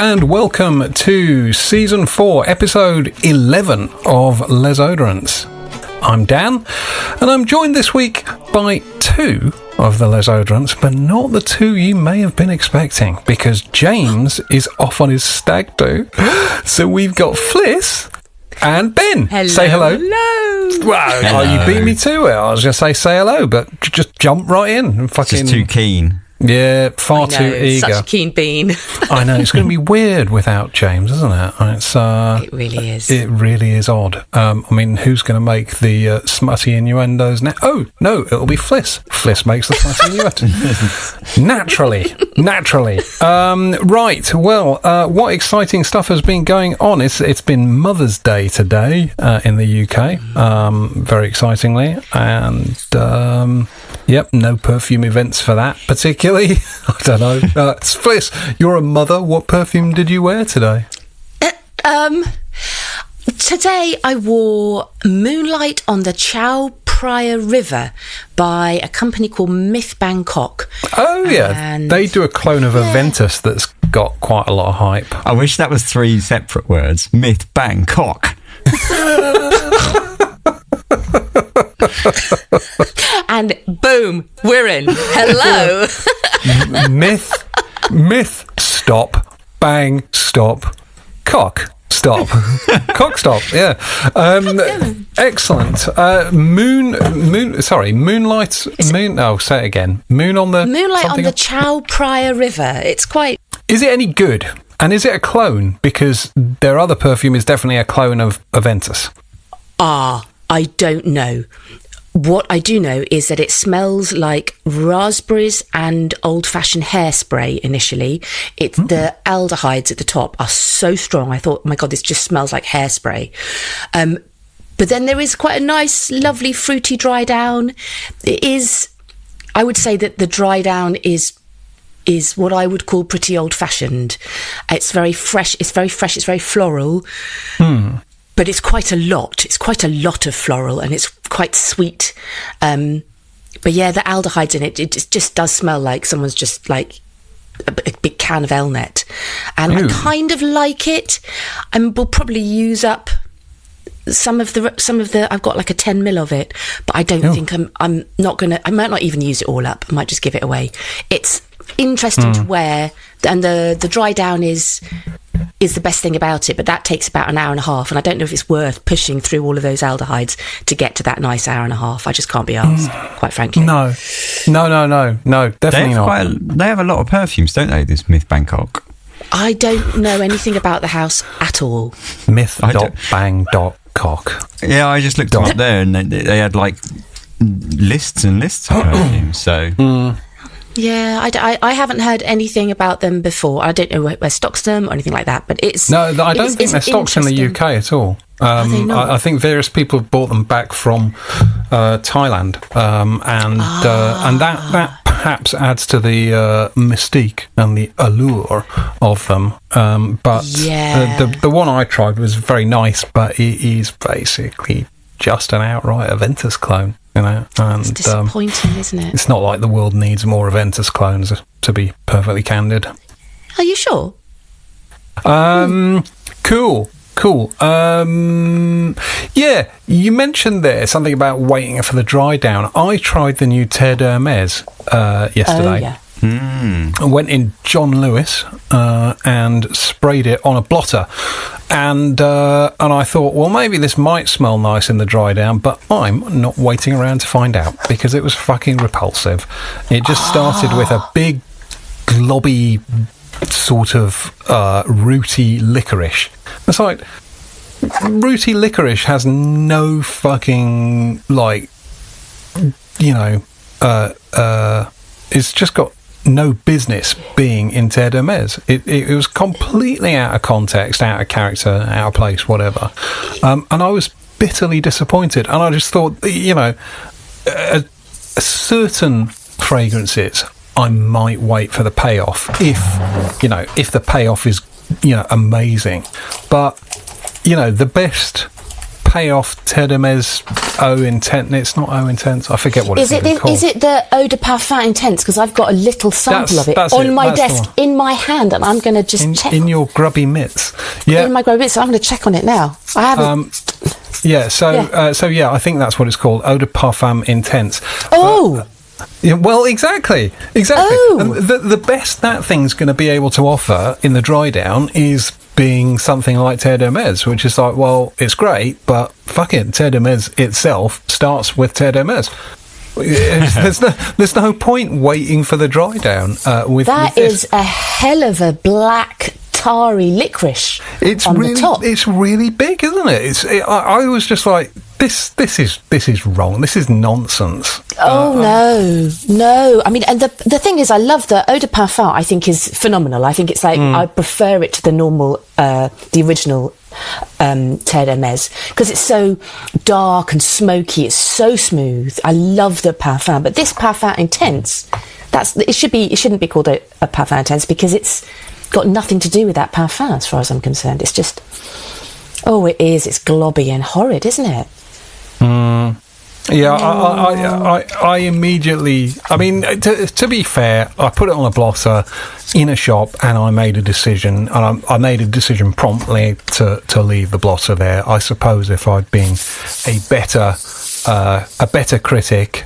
and welcome to Season 4, Episode 11 of Les Oderants. I'm Dan, and I'm joined this week by two of the Les Oderants, but not the two you may have been expecting, because James is off on his stag do. So we've got Fliss and Ben. Hello. Say hello. Hello. Well, Hello. Oh, you beat me to it. I was going to say hello, but just jump right in. And fucking, Just too keen. Yeah, far too eager. Such a keen bean. I know, it's going to be weird without James, isn't it? It's, It really is. It really is odd. I mean, who's going to make the smutty innuendos now? Oh, no, it'll be Fliss. Fliss makes the smutty innuendos. Naturally. Right, well, what exciting stuff has been going on? It's been Mother's Day today in the UK, very excitingly. And, yep, no perfume events for that particularly. I don't know. Fliss, you're a mother. What perfume did you wear today? Today I wore Moonlight on the Chao Phraya River by a company called Myth Bangkok. Oh, yeah. And They do a clone of Aventus that's got quite a lot of hype. I wish that was three separate words. Myth Bangkok. And boom, we're in. Hello. Myth, stop, bang, stop, cock, stop, cock, stop. Yeah, excellent. Moonlight. Oh, say it again. Moonlight on the Chao Phraya River. It's quite. Is it any good? And is it a clone? Because their other perfume is definitely a clone of Aventus. I don't know. What I do know is that it smells like raspberries and old-fashioned hairspray initially. The aldehydes at the top are so strong. I thought, oh my God, this just smells like hairspray. But then there is quite a nice, lovely, fruity dry down. It is, I would say that the dry down is what I would call pretty old-fashioned. It's very fresh. It's very floral. But it's quite a lot. It's quite a lot of floral, and it's quite sweet. But yeah, the aldehydes in it just does smell like someone's just like a big can of Elnet. And I kind of like it. We'll probably use up some of the. I've got like a 10 ml of it, but I don't think I'm not gonna. I might not even use it all up. I might just give it away. It's interesting to wear, and the dry down is the best thing about it, but that takes about an hour and a half, and I don't know if it's worth pushing through all of those aldehydes to get to that nice hour and a half. I just can't be asked, quite frankly. No, definitely not. They have a lot of perfumes, don't they, this Myth Bangkok? I don't know anything about the house at all. Myth.bang.cock. Yeah, I just looked them up there, and they had like lists and lists of perfumes, so... Yeah, I haven't heard anything about them before. I don't know where stocks them or anything like that, but it's... No, I don't think they're stocks in the UK at all. I think various people have bought them back from Thailand, and that perhaps adds to the mystique and the allure of them. But the one I tried was very nice, but it is basically just an outright Aventus clone. You know, and it's disappointing, isn't it? It's not like the world needs more Aventus clones, to be perfectly candid. Are you sure? Cool. Yeah, you mentioned there something about waiting for the dry down. I tried the new Terre d'Hermès yesterday. Oh, yeah. I went in John Lewis and sprayed it on a blotter, and I thought, well, maybe this might smell nice in the dry down, but I'm not waiting around to find out, because it was fucking repulsive. It just started with a big globby sort of rooty licorice. It's like rooty licorice has no fucking, like, you know, it's just got no business being in Terre d'Hermès. It was completely out of context, out of character, out of place, whatever. And I was bitterly disappointed. And I just thought, you know, certain fragrances, I might wait for the payoff if the payoff is, you know, amazing. But, you know, the best payoff Terre de Mes Eau Intense. It's not Eau Intense. I forget what it's called. Is it the Eau de Parfum Intense? Because I've got a little sample of it on my desk in my hand, and I'm going to just check. In your grubby mitts. Yeah. In my grubby mitts, so I'm going to check on it now. I haven't... I think that's what it's called, Eau de Parfum Intense. Oh! Yeah, well, exactly. Oh. And the best that thing's going to be able to offer in the dry down is being something like Terre de Mes, which is like, well, it's great, but fuck it, Terre de Mes itself starts with Terre de Mes. There's no point waiting for the dry down with that. With is a hell of a black tarry licorice on the top. It's really big, isn't it? I was just like, this is wrong. This is nonsense. Oh no. I mean, and the thing is, I love the Eau de Parfum. I think is phenomenal. I think it's like I prefer it to the normal, the original Terre de Mes, because it's so dark and smoky. It's so smooth. I love the Parfum, but this Parfum Intense, it shouldn't be called a Parfum Intense, because it's got nothing to do with that parfum as far as I'm concerned. It's just, it's globby and horrid, isn't it? Yeah, I immediately, I mean, to be fair, I put it on a blotter in a shop, and I made a decision, and I made a decision promptly to leave the blotter there. I suppose if I'd been a better critic,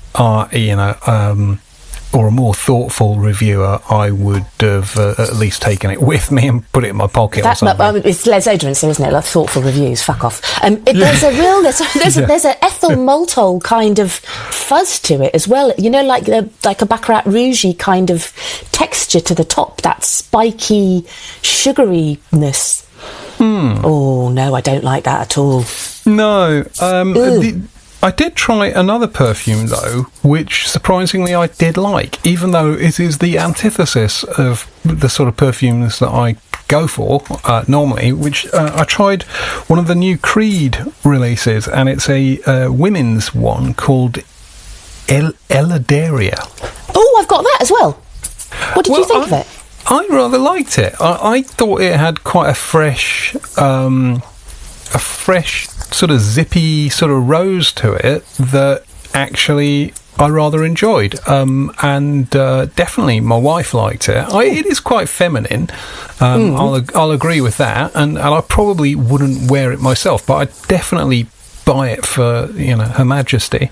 or a more thoughtful reviewer, I would have at least taken it with me and put it in my pocket or something. It's Les Oderants, isn't it? Like thoughtful reviews. Fuck off. There's an ethyl maltol kind of fuzz to it as well. You know, like a Baccarat Rouge kind of texture to the top. That spiky sugaryness. Oh no, I don't like that at all. No. I did try another perfume, though, which surprisingly I did like, even though it is the antithesis of the sort of perfumes that I go for normally, which I tried one of the new Creed releases, and it's a women's one called Eladaria. Oh, I've got that as well. What did you think of it? I rather liked it. I thought it had quite a fresh sort of zippy sort of rose to it that actually I rather enjoyed, and definitely my wife liked it. It is quite feminine. I'll agree with that, and I probably wouldn't wear it myself, but I'd definitely buy it for Her Majesty.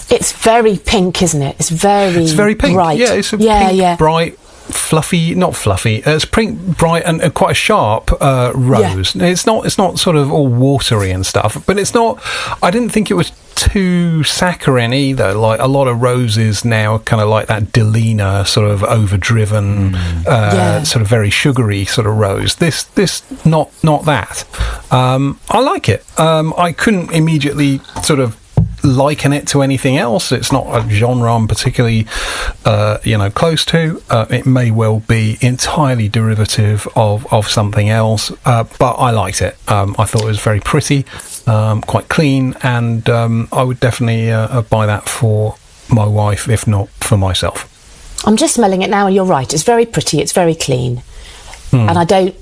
It's very pink, isn't it? It's very pink. Bright. Yeah, it's a pink, bright, fluffy, not fluffy. It's pink, bright, and quite a sharp rose. Yeah. It's not sort of all watery and stuff, but it's not. I didn't think it was too saccharine either. Like a lot of roses now, kind of like that Delina sort of overdriven, sort of very sugary sort of rose. This not that. I like it. I couldn't immediately sort of liken it to anything else. It's not a genre I'm particularly close to. It may well be entirely derivative of something else, but I liked it. I thought it was very pretty, quite clean, and I would definitely buy that for my wife, if not for myself. I'm just smelling it now, and you're right, it's very pretty, it's very clean, and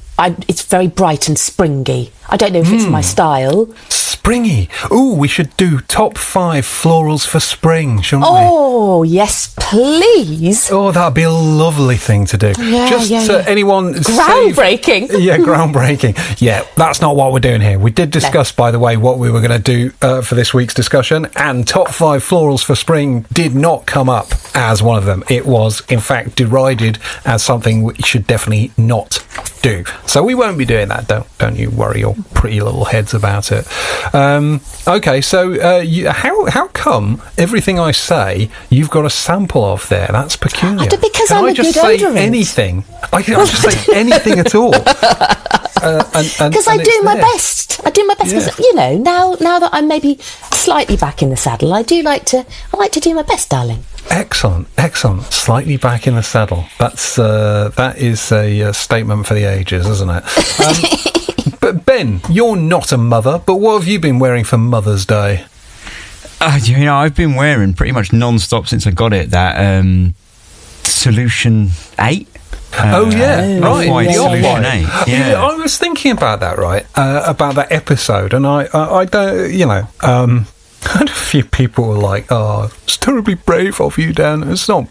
it's very bright and springy. I don't know if it's my style. Springy. Ooh, we should do top 5 florals for spring, shouldn't we? Oh, yes, please. Oh, that'd be a lovely thing to do. Anyone... Groundbreaking. Groundbreaking. Yeah, that's not what we're doing here. We did discuss, by the way, what we were going to do for this week's discussion, and top 5 florals for spring did not come up as one of them. It was, in fact, derided as something we should definitely not do. So we won't be doing that. Don't you worry your pretty little heads about it. Okay, so how come everything I say you've got a sample of there? That's peculiar. Because I'm a good odorant. Anything. I can just say anything at all. Because I do my best. I do my best because now that I'm maybe slightly back in the saddle, I like to do my best, darling. Excellent. Slightly back in the saddle. That is a statement for the ages, isn't it? But Ben, you're not a mother, but what have you been wearing for Mother's Day? I've been wearing pretty much non-stop since I got it, that Solution 8. right. Off-White The Solution Off-White. 8. Yeah. I was thinking about that, right? About that episode, and I don't, I had a few people were like, "Oh, it's terribly brave of you, Dan." It's not.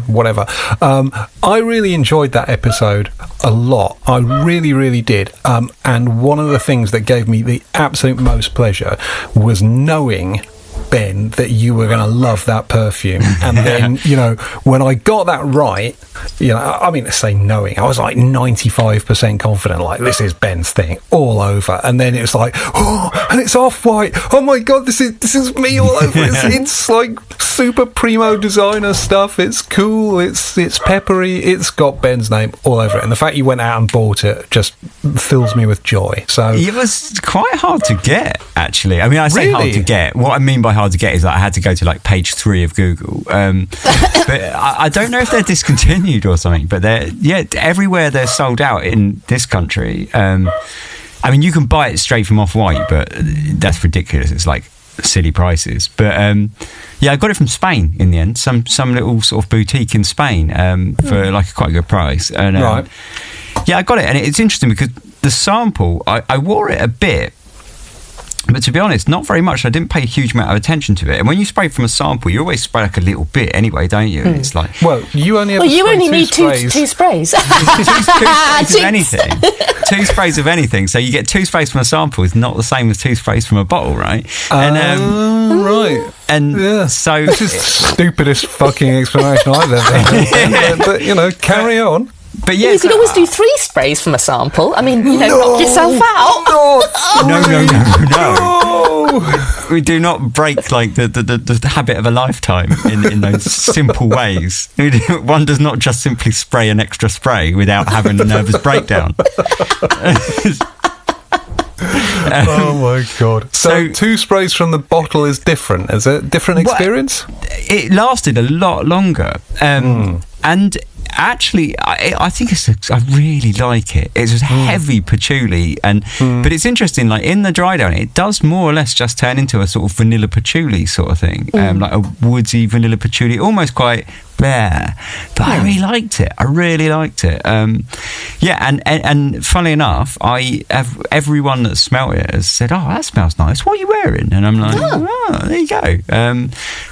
Whatever. I really enjoyed that episode a lot. I really, really did. And one of the things that gave me the absolute most pleasure was knowing, Ben, that you were going to love that perfume. And then, when I got that right, to say knowing, I was like 95% confident, like, this is Ben's thing all over. And then it's like, oh, and it's Off-White. Oh my God, this is me all over. It's like super primo designer stuff. It's cool. It's peppery. It's got Ben's name all over it. And the fact you went out and bought it just fills me with joy. So it was quite hard to get, actually. I mean, I say Really? hard to get. What I mean by hard to get is that I had to go to like page 3 of Google. But I don't know if they're discontinued or something, but everywhere they're sold out in this country. I mean, you can buy it straight from Off-White, but that's ridiculous. It's like silly prices. But I got it from Spain in the end. Some little sort of boutique in Spain for like quite a good price. And right. Yeah, I got it, and it's interesting because the sample, I wore it a bit. But to be honest, not very much. I didn't pay a huge amount of attention to it. And when you spray from a sample, you always spray like a little bit anyway, don't you? It's like, well, you only need two sprays. two sprays of anything. 2 sprays of anything. So you get 2 sprays from a sample is not the same as 2 sprays from a bottle, right? Right. And so this is the stupidest fucking explanation I've ever heard. But carry on. But yeah, you could always do 3 sprays from a sample. I mean, knock yourself out. No. We do not break like the habit of a lifetime in those simple ways. One does not just simply spray an extra spray without having a nervous breakdown. Oh my God. So 2 sprays from the bottle is different. Is it different experience? It lasted a lot longer. And actually, I think I really like it. It's just heavy patchouli, but it's interesting. Like in the dry down, it does more or less just turn into a sort of vanilla patchouli sort of thing, like a woodsy vanilla patchouli, almost quite bare. But I really liked it. And funnily enough, everyone that smelt it has said, "Oh, that smells nice. What are you wearing?" And I'm like, "Oh, there you go."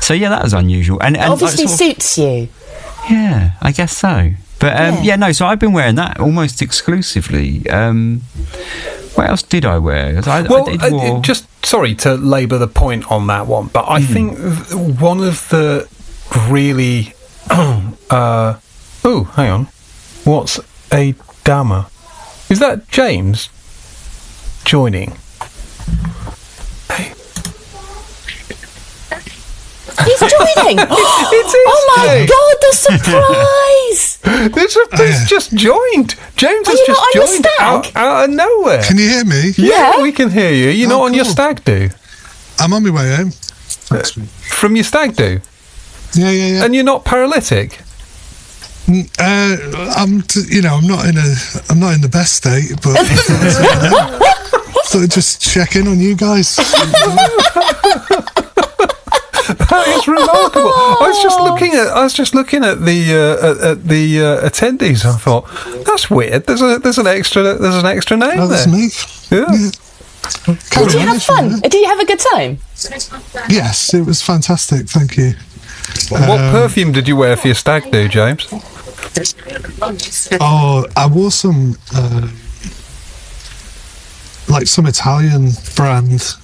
So yeah, that was unusual, and obviously suits you. Yeah, I guess so. But so I've been wearing that almost exclusively. What else did I wear? Just sorry to labour the point on that one, but I think one of the really hang on, what's a dama? Is that James joining? Hey. He's joining! Oh my God, the surprise! He's just joined. James has just joined out of nowhere. Can you hear me? Yeah, we can hear you. You're not on your stag do? I'm on my way home. From your stag do? Yeah. And you're not paralytic? I'm not in the best state, but thought I'd just check in on you guys. That is remarkable. I was just looking at the attendees. I thought, that's weird. There's an extra name there. That's me. Yeah. Did you have fun? Did you have a good time? Yes, it was fantastic. Thank you. What perfume did you wear for your stag do, James? Oh, I wore some some Italian brand.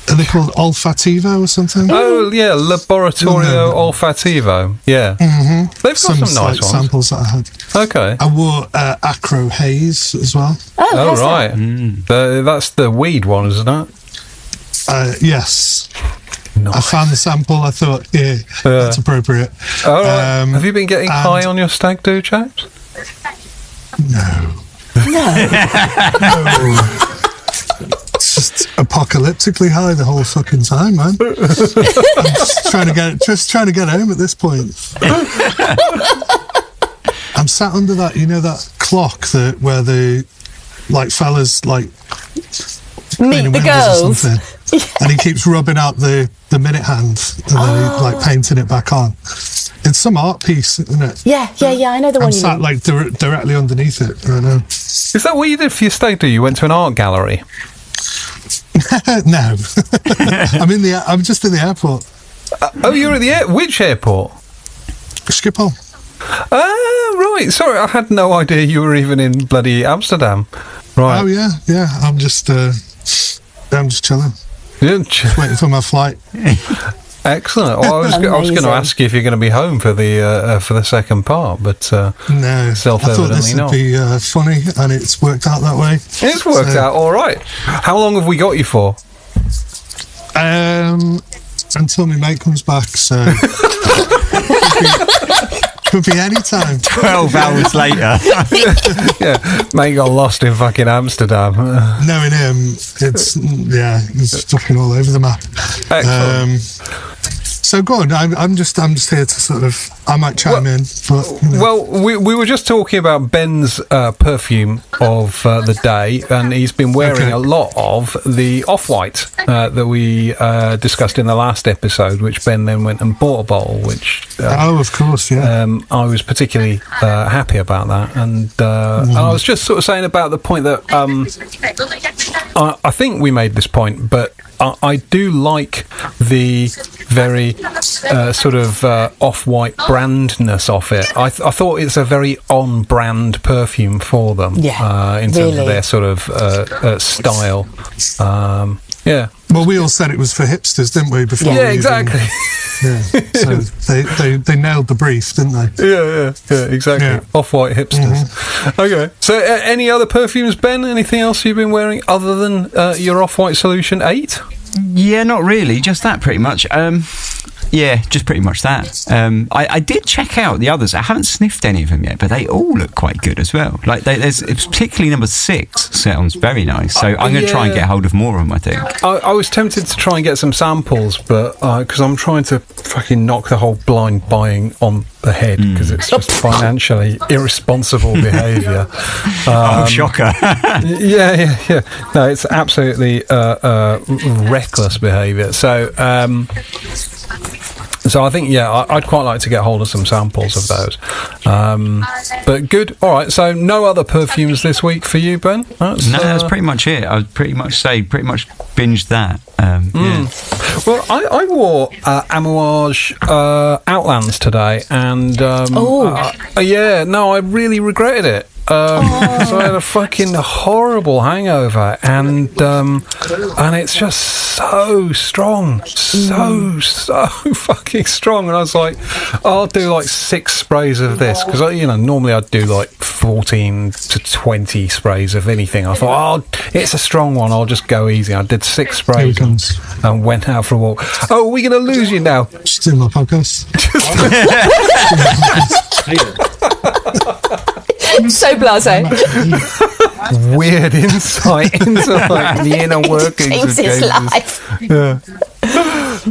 Are they called Olfativo or something? Oh yeah, Laboratorio Olfativo. Yeah, they've got some nice ones. Samples that I had. Okay. I wore Acro Haze as well. Oh right, that's the weed one, isn't it? Yes. Nice. I found the sample. I thought, that's appropriate. All right. Have you been getting high on your stag do, James? No. It's just apocalyptically high the whole fucking time, man. I'm just trying to get home at this point. I'm sat under that, that clock where the fellas meet the girls, and he keeps rubbing out the minute hand and then he painting it back on. It's some art piece, isn't it? Yeah. I know the one I'm you sat mean. like directly underneath it right now. Is that what you did for your stag do? You went to an art gallery? No, I'm just in the airport. You're at the which airport? Schiphol. Right. Sorry, I had no idea you were even in bloody Amsterdam. Right. Oh yeah. I'm just chilling. Just waiting for my flight. Excellent. Well, I was going to ask you if you're going to be home for the second part, but no. I thought this would be funny, and it's worked out that way. It's worked out all right. How long have we got you for? Until my mate comes back. So could be any time. 12 hours later. Yeah, mate got lost in fucking Amsterdam. Knowing him, he's fucking all over the map. Excellent. So go on. I'm just here to sort of. I might chime in, but Well, we were just talking about Ben's perfume of the day, and he's been wearing a lot of the Off-White that we discussed in the last episode, which Ben then went and bought a bottle, which of course, yeah. I was particularly happy about that, and I was just sort of saying about the point that I think we made this point, but I do like the very sort of Off-White brandness of it. I thought it's a very on-brand perfume for them in terms of their sort of style. Yeah. Well, we all said it was for hipsters, didn't we? Before exactly. So they nailed the brief, didn't they? Yeah, exactly. Yeah. Off-White hipsters. Mm-hmm. Okay. So any other perfumes, Ben? Anything else you've been wearing other than your Off-White Solution 8? Yeah, not really. Just that, pretty much. Yeah, just pretty much that. I did check out the others. I haven't sniffed any of them yet, but they all look quite good as well. Like there's particularly number 6 sounds very nice. So I'm going to try and get hold of more of them, I think. I was tempted to try and get some samples, but because I'm trying to fucking knock the whole blind buying on the head because it's just financially irresponsible behaviour. Shocker. Yeah. No, it's absolutely reckless behaviour. So I think, I'd quite like to get hold of some samples of those. But good. All right. So no other perfumes this week for you, Ben? That's pretty much it. I would pretty much binged that. Yeah. Well, I wore Amouage Outlands today, and I really regretted it. So I had a fucking horrible hangover, and it's just so strong, so fucking strong. And I was like, I'll do like 6 sprays of this because normally I'd do like 14 to 20 sprays of anything. I thought, it's a strong one, I'll just go easy. I did 6 sprays and went out for a walk. Oh, are we going to lose you now? Just doing my podcast. So blasé. Weird insight into like the inner workings Changes of his James's life. Yeah.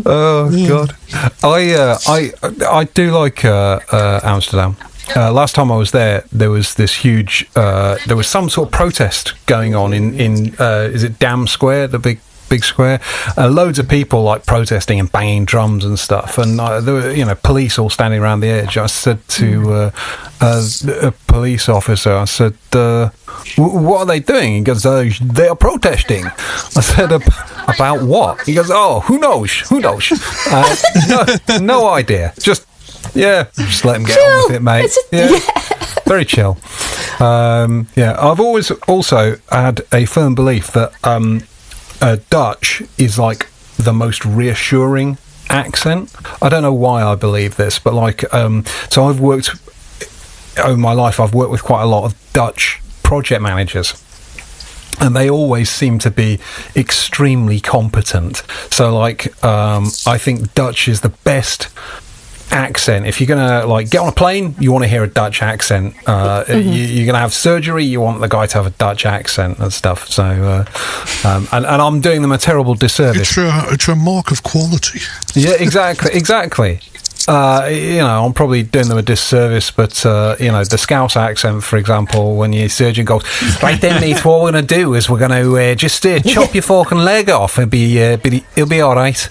Oh God, I do like Amsterdam. Last time I was there was this huge. There was some sort of protest going on in is it Dam Square, the big square? Loads of people like protesting and banging drums and stuff, and there were police all standing around the edge. I said to a police officer, I said, what are they doing? He goes, they are protesting. I said, about what? He goes, who knows? No idea. Just let them get on with it, mate. Very chill. I've always also had a firm belief that Dutch is like the most reassuring accent. I don't know why I believe this, but so I've worked over my life. I've worked with quite a lot of Dutch project managers, and they always seem to be extremely competent. So I think Dutch is the best accent. If you're gonna get on a plane, you want to hear a Dutch accent. You're gonna have surgery, you want the guy to have a Dutch accent and stuff. So and I'm doing them a terrible disservice. It's a mark of quality. Yeah, exactly. I'm probably doing them a disservice, but the Scouse accent, for example, when your surgeon goes, right then, mate, what we're going to do is we're going to just chop your fork and leg off. It'll be all right.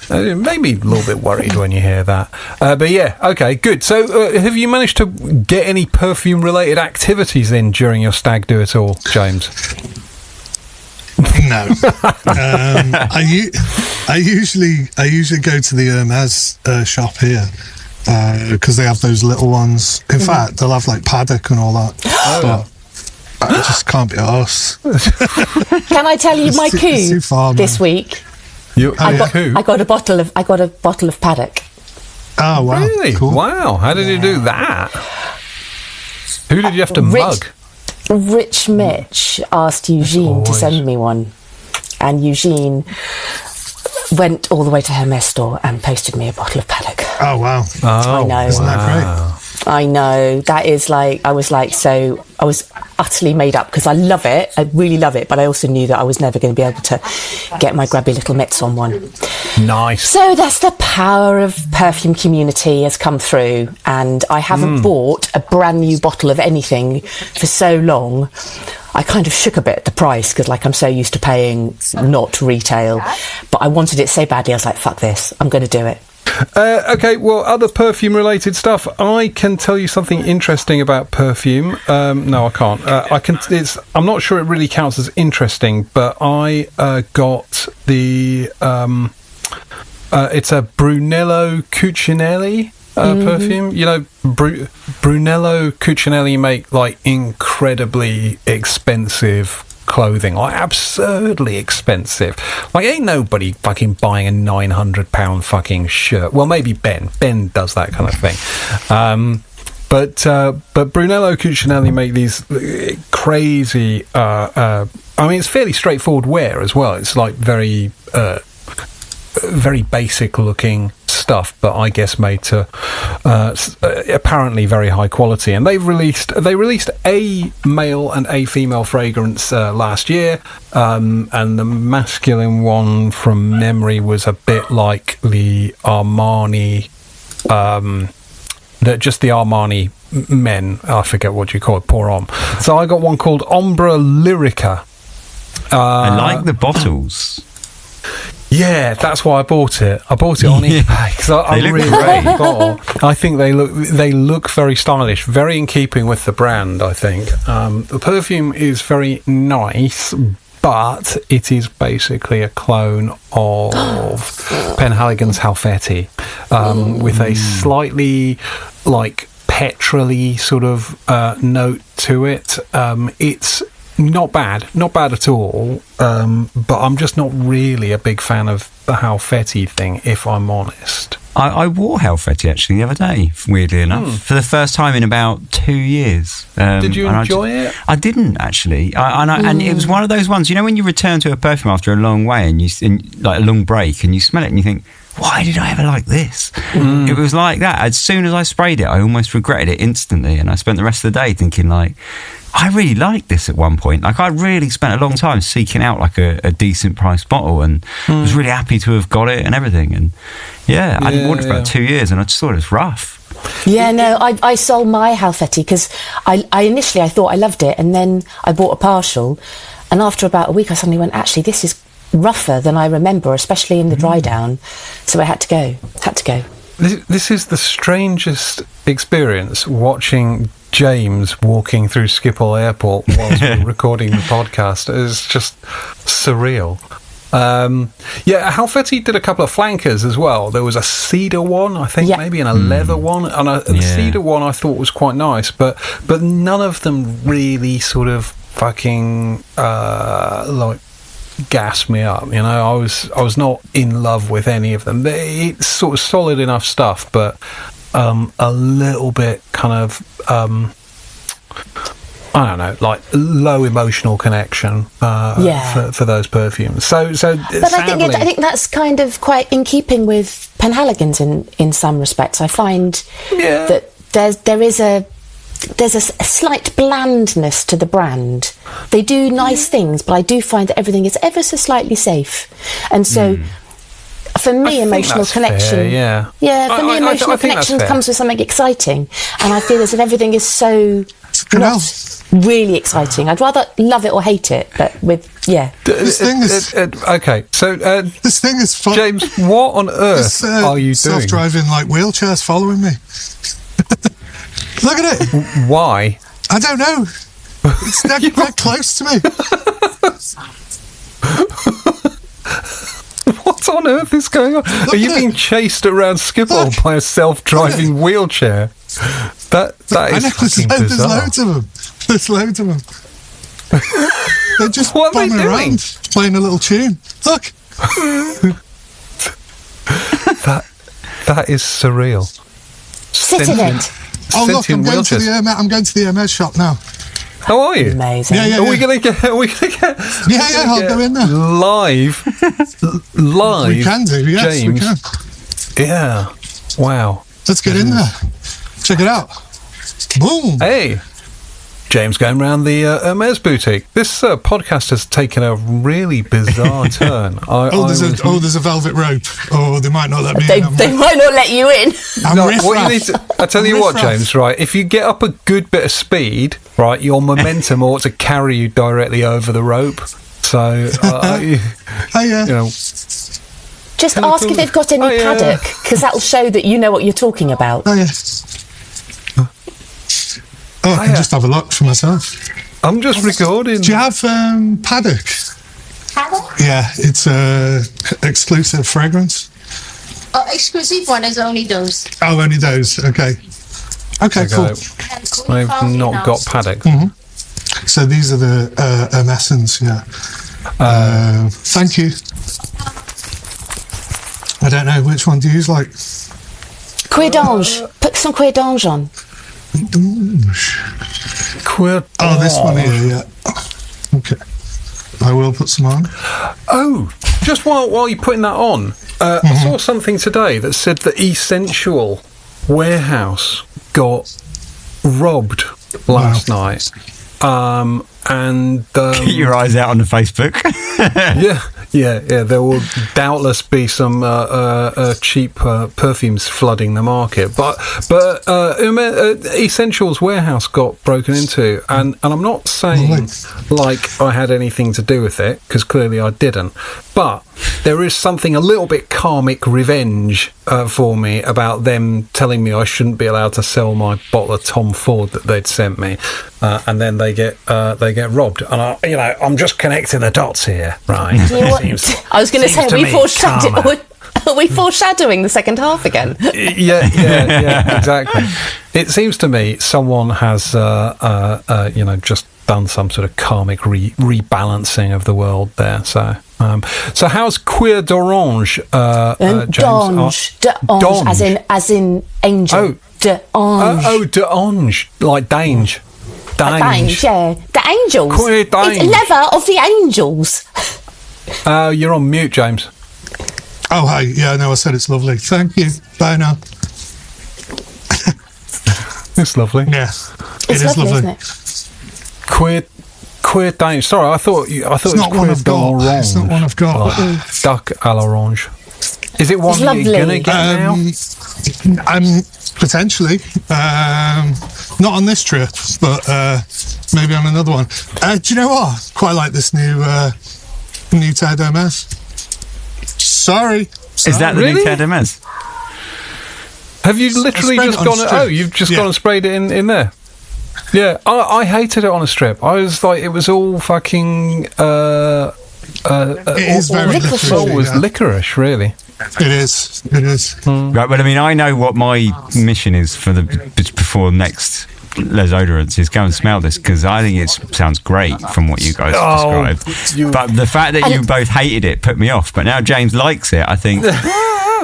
Maybe a little bit worried when you hear that. But yeah, okay, good. So have you managed to get any perfume-related activities in during your stag do at all, James? No. I usually go to the Hermes shop here because they have those little ones. In fact, they'll have like paddock and all that. But I just can't be arsed. Can I tell you my coup this week? I got a bottle of paddock. Oh wow! Really? Cool. Wow! How did you do that? Who did you have to mug? Rich Mitch asked Eugene to send me one, and Eugene went all the way to Hermes store and posted me a bottle of paddock. Oh wow! I know. Isn't that great? I know. That is I was utterly made up because I love it. I really love it, but I also knew that I was never going to be able to get my grubby little mitts on one. Nice. So that's the power of perfume community has come through, and I haven't bought a brand new bottle of anything for so long. I kind of shook a bit at the price because I'm so used to paying not retail, but I wanted it so badly. I was like, fuck this, I'm going to do it. Okay, well, other perfume-related stuff. I can tell you something interesting about perfume. No, I can't. I'm not sure it really counts as interesting, but I got the. It's a Brunello Cucinelli perfume. Brunello Cucinelli make incredibly expensive clothing, absurdly expensive. ain't nobody fucking buying a £900 fucking shirt. Well, maybe Ben does that kind of thing. But Brunello Cucinelli make these crazy it's fairly straightforward wear as well. It's very very basic looking stuff, but I guess made to apparently very high quality. And they released a male and a female fragrance last year, and the masculine one from memory was a bit like the Armani, just the Armani men. I forget what you call it, pour homme. So I got one called Ombra Lyrica. I like the bottles. Yeah, that's why I bought it. I bought it on eBay because I really like the bottle. I think they look very stylish, very in keeping with the brand. I think the perfume is very nice, but it is basically a clone of Penhaligon's Halfeti with a slightly petrol-y sort of note to it. It's not bad at all, but I'm just not really a big fan of the Halfeti thing, if I'm honest. I wore Halfeti actually the other day, weirdly enough, for the first time in about 2 years. Did you enjoy it? I didn't actually, and it was one of those ones, when you return to a perfume after a long way and a long break, and you smell it and you think, why did I ever like this? It was like that. As soon as I sprayed it, I almost regretted it instantly, and I spent the rest of the day thinking I really liked this at one point. I really spent a long time seeking out a decent priced bottle, and was really happy to have got it and everything. And I hadn't worn it for about 2 years, and I just thought it was rough. Yeah, no, I sold my Halfeti because I initially thought I loved it, and then I bought a partial, and after about a week I suddenly went, actually, this is rougher than I remember, especially in the dry down. So I had to go. This is the strangest experience, watching James walking through Schiphol Airport whilst we're recording the podcast. It's just surreal. Halfeti did a couple of flankers as well. There was a cedar one, I think, maybe, and a leather one. And the cedar one I thought was quite nice, but none of them really sort of fucking gassed me up. I was not in love with any of them. It's sort of solid enough stuff, but a little bit kind of I don't know, low emotional connection for those perfumes. So but sadly, I think that's kind of quite in keeping with Penhaligon's in some respects. I find that there's a slight blandness to the brand. They do nice things, but I do find that everything is ever so slightly safe. And so for me, emotional connection. Fair, yeah. Yeah, for me, emotional connection comes with something exciting, and I feel as if everything is so not really exciting. I'd rather love it or hate it, but This thing is okay. So this thing is fun. James, what on earth are you doing? Self-driving like wheelchairs following me. Look at it. Why? I don't know. It's that close to me. What on earth is going on? Are you being chased around Schiphol by a self-driving wheelchair? That is fucking bizarre. There's loads of them. There's loads of them. They're just bombing around, playing a little tune. Look. That is surreal. Sit in it. Oh look, I'm going to the Hermes shop now. How are you? Amazing. Yeah. Are we gonna get? Yeah. I'll go in there. Live. We can do. Yes, James. we can. Yeah. Wow. Let's get in there. Check it out. Boom. Hey. James going around the Hermes boutique. This podcast has taken a really bizarre turn. There's a velvet rope. Oh, they might not let me in. They might not let you in. What you need to, I tell you what, James, right, if you get up a good bit of speed, right, your momentum ought to carry you directly over the rope. So, you know. Just ask if they've got any paddock, because that'll show that you know what you're talking about. Oh, yes. I can just have a look for myself. I'm just recording. Do you have paddock? Paddock? Yeah, it's exclusive fragrance. Oh, exclusive one is only those. Oh, only those. Okay, cool. I've not got paddock. Mm-hmm. So these are the Hermescents, yeah. Thank you. I don't know, which one do you use, like? Cuir d'Ange. Put some Cuir d'Ange on. Oh, this one here, yeah. Okay. I will put some on. Oh, just while you're putting that on, I saw something today that said the Essential warehouse got robbed last night. Keep your eyes out on the Facebook. Yeah. There will doubtless be some cheap perfumes flooding the market, but Essentials warehouse got broken into, and I'm not saying like I had anything to do with it, because clearly I didn't, but there is something a little bit karmic revenge for me about them telling me I shouldn't be allowed to sell my bottle of Tom Ford that they'd sent me, and then they get robbed, and I'm just connecting the dots here, right? I was going to say, are we foreshadowing the second half again? Yeah, exactly. It seems to me someone has, just done some sort of karmic rebalancing of the world there. So how's Cuir d'Orange, James? D'Ange, as in angel. Oh, D'Ange. D'Ange, like Dange. Dange, yeah. The angels. Cuir d'Ange. It's leather of the angels. You're on mute, James. Oh, hi. Yeah, no, I said it's lovely. Thank you. Bye now. It's lovely. Yeah, It's lovely, isn't it? Cuir d'Ange. Sorry, I thought it was Cuir d'Orange. It's not one I've got. Duck à l'orange. Is it one you're gonna get now? Potentially. Not on this trip, but maybe on another one. Do you know what? Quite like this new Ted Hermes. Sorry. Is that the Really? new Ted Hermes? Have you literally just gone? You've just gone and sprayed it in there. Yeah, I hated it on a strip. I was like, it was all fucking. It is very licorice. It was licorice, really. It is. Right, but I mean, I know what my mission is for before next Les Oderants is go and smell this, because I think it sounds great from what you guys described. But the fact that you both hated it put me off. But now James likes it, I think.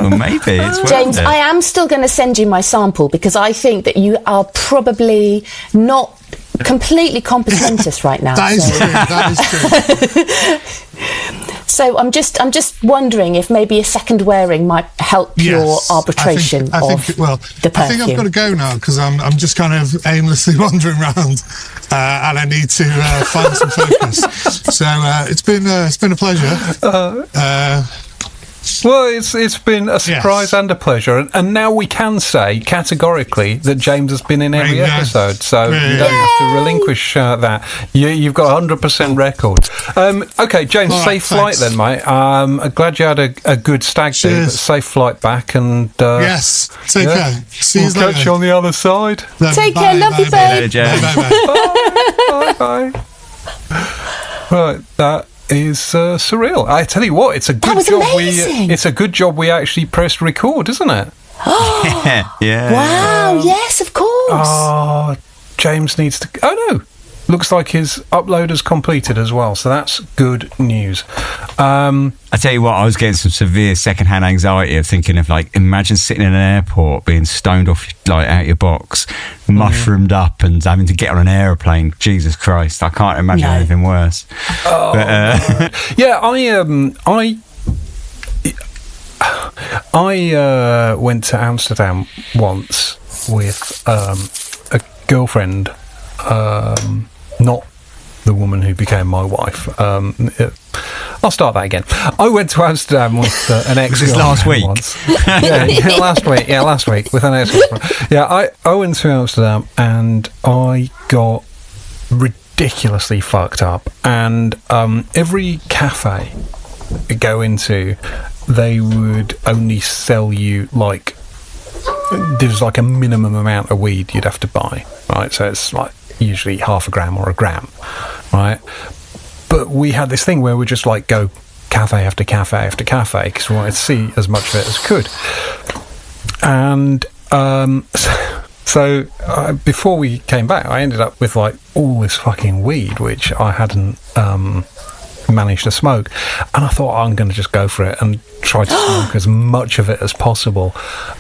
Maybe it's worth James, it. I am still going to send you my sample, because I think that you are probably not completely competentous right now. That is true. So I'm just wondering if maybe a second wearing might help your arbitration I think of the perfume. I think I've got to go now, because I'm just kind of aimlessly wandering around, and I need to find some focus. So it's been a pleasure. Well, it's been a surprise and a pleasure, and now we can say categorically that James has been in every episode, so you don't have to relinquish that. You've got 100% record. Okay, James, safe flight then, mate. I'm glad you had a good stag do, but safe flight back, and yes, take care. See you later. Catch you on the other side. Take care, love you, babe. Bye. Right, that is surreal. I tell you what, it's a good job. It's a good job we actually pressed record, isn't it? Yeah. Wow. Yes, of course. Oh, James needs to. Oh no, looks like his upload is completed as well. So that's good news. I tell you what, I was getting some severe secondhand anxiety of thinking of imagine sitting in an airport being stoned off out your box, mushroomed up, and having to get on an aeroplane. Jesus Christ, I can't imagine anything worse. Oh, but, yeah, I went to Amsterdam once with a girlfriend, not the woman who became my wife. I'll start that again. I went to Amsterdam with an ex. Was this last week? Once. last week with an ex. Yeah, I went to Amsterdam and I got ridiculously fucked up. And every cafe you go into, they would only sell you there's a minimum amount of weed you'd have to buy, right? So it's usually half a gram or a gram, right? But we had this thing where we just go cafe after cafe after cafe because we wanted to see as much of it as could. And so before we came back, I ended up with all this fucking weed which I hadn't managed to smoke, and I thought I'm going to just go for it and try to smoke as much of it as possible.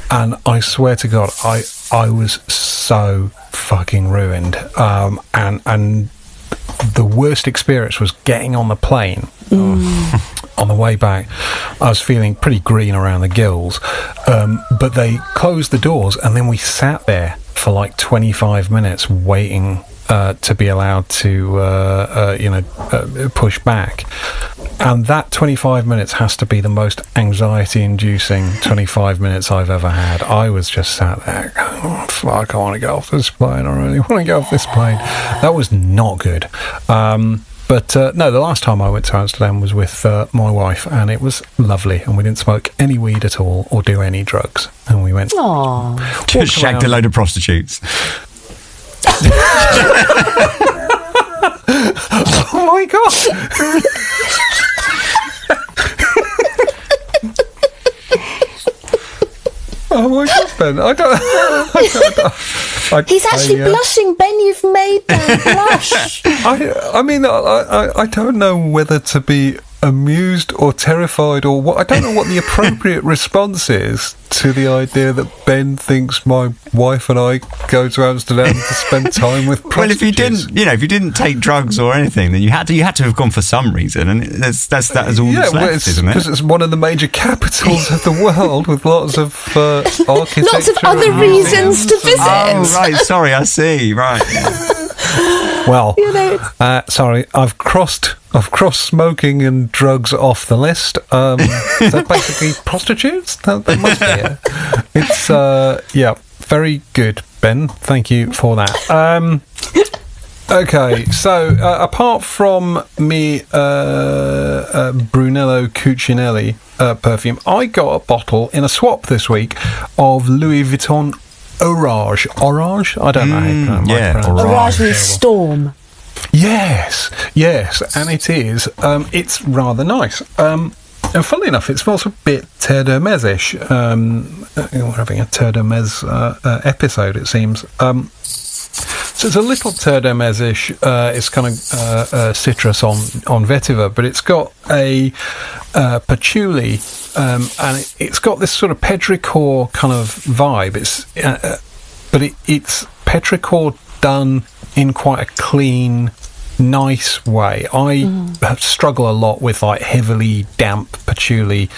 And I swear to God, I was so fucking ruined. And the worst experience was getting on the plane. On the way back, I was feeling pretty green around the gills, but they closed the doors, and then we sat there for 25 minutes waiting to be allowed to push back. And that 25 minutes has to be the most anxiety-inducing 25 minutes I've ever had. I was just sat there going, oh, fuck, I want to get off this plane. I really want to get off this plane. That was not good. But no, the last time I went to Amsterdam was with my wife, and it was lovely. And we didn't smoke any weed at all or do any drugs. And we went... Aww. Just shagged a load of prostitutes. Oh my God. Oh my God, Ben! I don't. He's actually blushing, Ben. You've made that blush. I mean, I don't know whether to be amused or terrified or what. I don't know what the appropriate response is to the idea that Ben thinks my wife and I go to Amsterdam to spend time with prostitutes. Well, if you didn't take drugs or anything, then you had to have gone for some reason, and that is all that's left, isn't it? Because it's one of the major capitals of the world with lots of architecture, lots of other reasons to visit. Oh, right. Sorry, I see. Right. Well, sorry, I've crossed smoking and drugs off the list. So basically prostitutes? That must be it. It's, very good, Ben. Thank you for that. Okay, so apart from me Brunello Cucinelli perfume, I got a bottle in a swap this week of Louis Vuitton Orage. I don't know how you pronounce it. Orage means storm. Yes, and it is. It's rather nice. And funnily enough, it smells a bit Terre de Mez-ish. We're having a Terre de Mez episode, it seems. So it's a little Terre de Mez-ish. It's kind of citrus on vetiver, but it's got a patchouli, and it's got this sort of petrichor kind of vibe. But it's petrichor done in quite a clean, nice way. I struggle a lot with heavily damp patchouli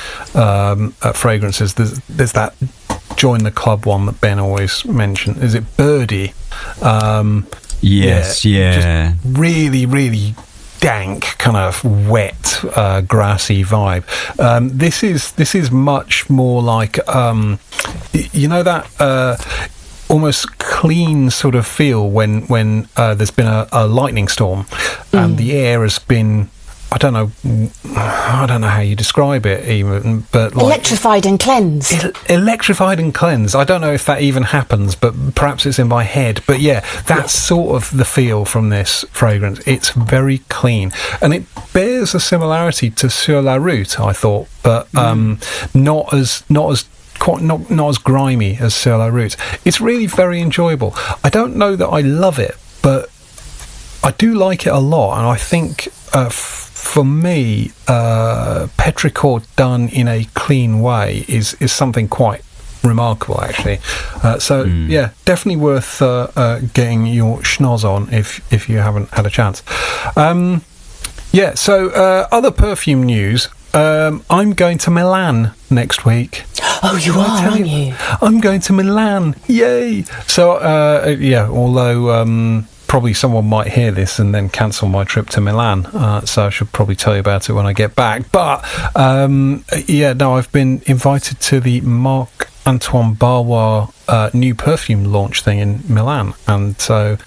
fragrances. There's that Join the Club one that Ben always mentioned. Is it Birdie? Yes, yeah. Just really, really dank, kind of wet, grassy vibe. This is much more like that almost clean sort of feel when there's been a lightning storm and the air has been, I don't know how you describe it even, but like electrified and cleansed. Electrified and cleansed. I don't know if that even happens, but perhaps it's in my head. But yeah, that's sort of the feel from this fragrance. It's very clean, and it bears a similarity to Sur la Route, I thought, but not as grimy as Sur la Route. It's really very enjoyable. I don't know that I love it, but I do like it a lot, and I think for me, petrichor done in a clean way is something quite remarkable, actually. Yeah, definitely worth getting your schnoz on if you haven't had a chance. Other perfume news. I'm going to Milan next week. Oh, you are, aren't you? I'm going to Milan. Yay! So, although probably someone might hear this and then cancel my trip to Milan, so I should probably tell you about it when I get back. But, I've been invited to the Marc-Antoine Barrois new perfume launch thing in Milan. And so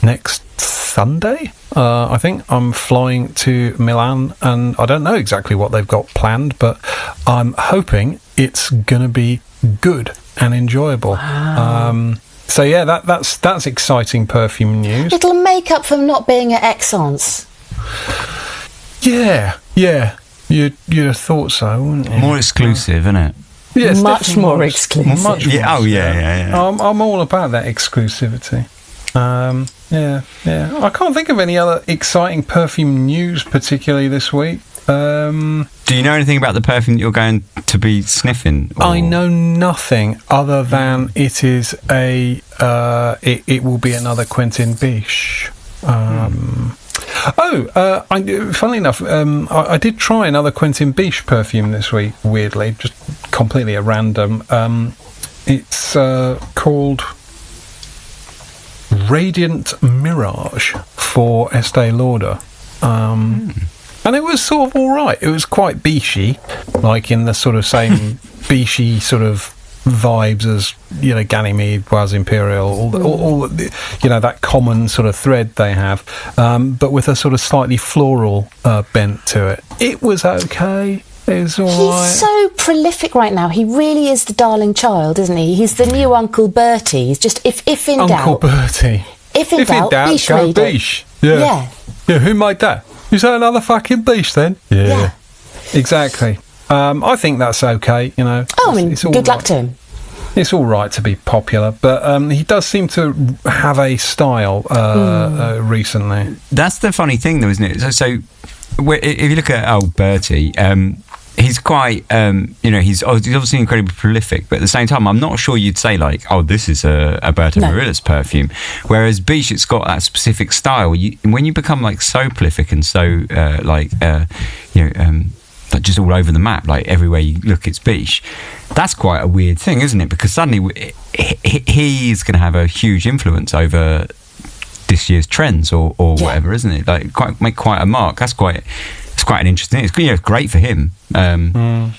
next Sunday, I think, I'm flying to Milan, and I don't know exactly what they've got planned, but I'm hoping it's going to be good and enjoyable. Wow. So yeah, that's exciting perfume news. It'll make up for not being at Aix-en-Provence. Yeah, you'd have thought so, wouldn't you? More exclusive, isn't it? Yeah, much more exclusive. Yeah. I'm all about that exclusivity. Yeah. I can't think of any other exciting perfume news particularly this week. Do you know anything about the perfume that you're going to be sniffing? Or? I know nothing other than it is it will be another Quentin Biche. Funnily enough, I did try another Quentin Biche perfume this week, weirdly, just completely at random. It's called Radiant Mirage for Estee Lauder. And it was sort of all right. It was quite beachy, like in the sort of same beachy sort of vibes as, Ganymede, Bois Imperial, all that common sort of thread they have, but with a sort of slightly floral bent to it. It was okay. It was all right. He's so prolific right now. He really is the darling child, isn't he? He's the new Uncle Bertie. He's just, if in doubt... Uncle Bertie. If in doubt, Biche go made Biche. it. Yeah. Yeah, who made that? Is that another fucking Biche then? Yeah. Exactly. I think that's okay, it's good luck to him. It's all right to be popular, but he does seem to have a style recently. That's the funny thing, though, isn't it? So if you look at old Bertie, he's quite, he's obviously incredibly prolific, but at the same time, I'm not sure you'd say this is a Berta Marilla's perfume. Whereas Biche, it's got that specific style. When you become so prolific and so just all over the map, everywhere you look, it's Biche. That's quite a weird thing, isn't it? Because suddenly he's going to have a huge influence over this year's trends or whatever, isn't it? Make quite a mark. It's quite an interesting. It's great for him. To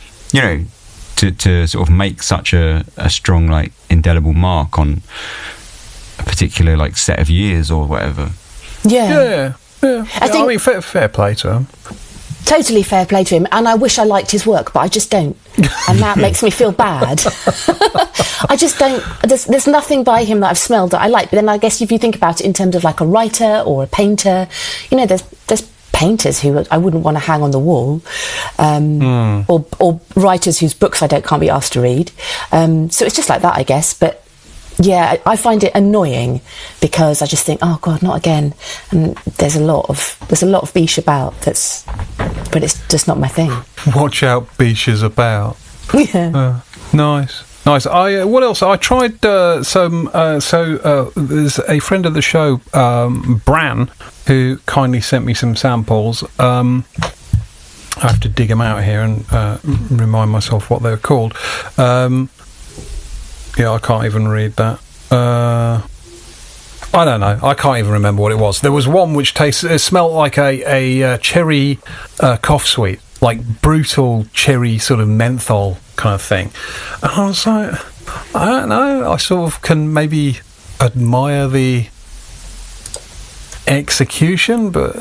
sort of make such a strong indelible mark on a particular set of years or whatever. Yeah. I mean, fair play to him. Totally fair play to him, and I wish I liked his work, but I just don't, and that makes me feel bad. I just don't. There's nothing by him that I've smelled that I like. But then I guess if you think about it in terms of a writer or a painter, there's painters who I wouldn't want to hang on the wall, or writers whose books I can't be asked to read. So it's just like that, I guess. But yeah, I find it annoying because I just think, oh God, not again. And there's a lot of Biche about but it's just not my thing. Watch out, Biche is about. Yeah. Nice. What else? I tried some. There's a friend of the show, Bran, who kindly sent me some samples. I have to dig them out here and remind myself what they're called. I can't even read that. I don't know. I can't even remember what it was. There was one which it smelled like a cherry cough sweet, like brutal cherry sort of menthol kind of thing. And I was like, I don't know. I sort of can maybe admire the execution, but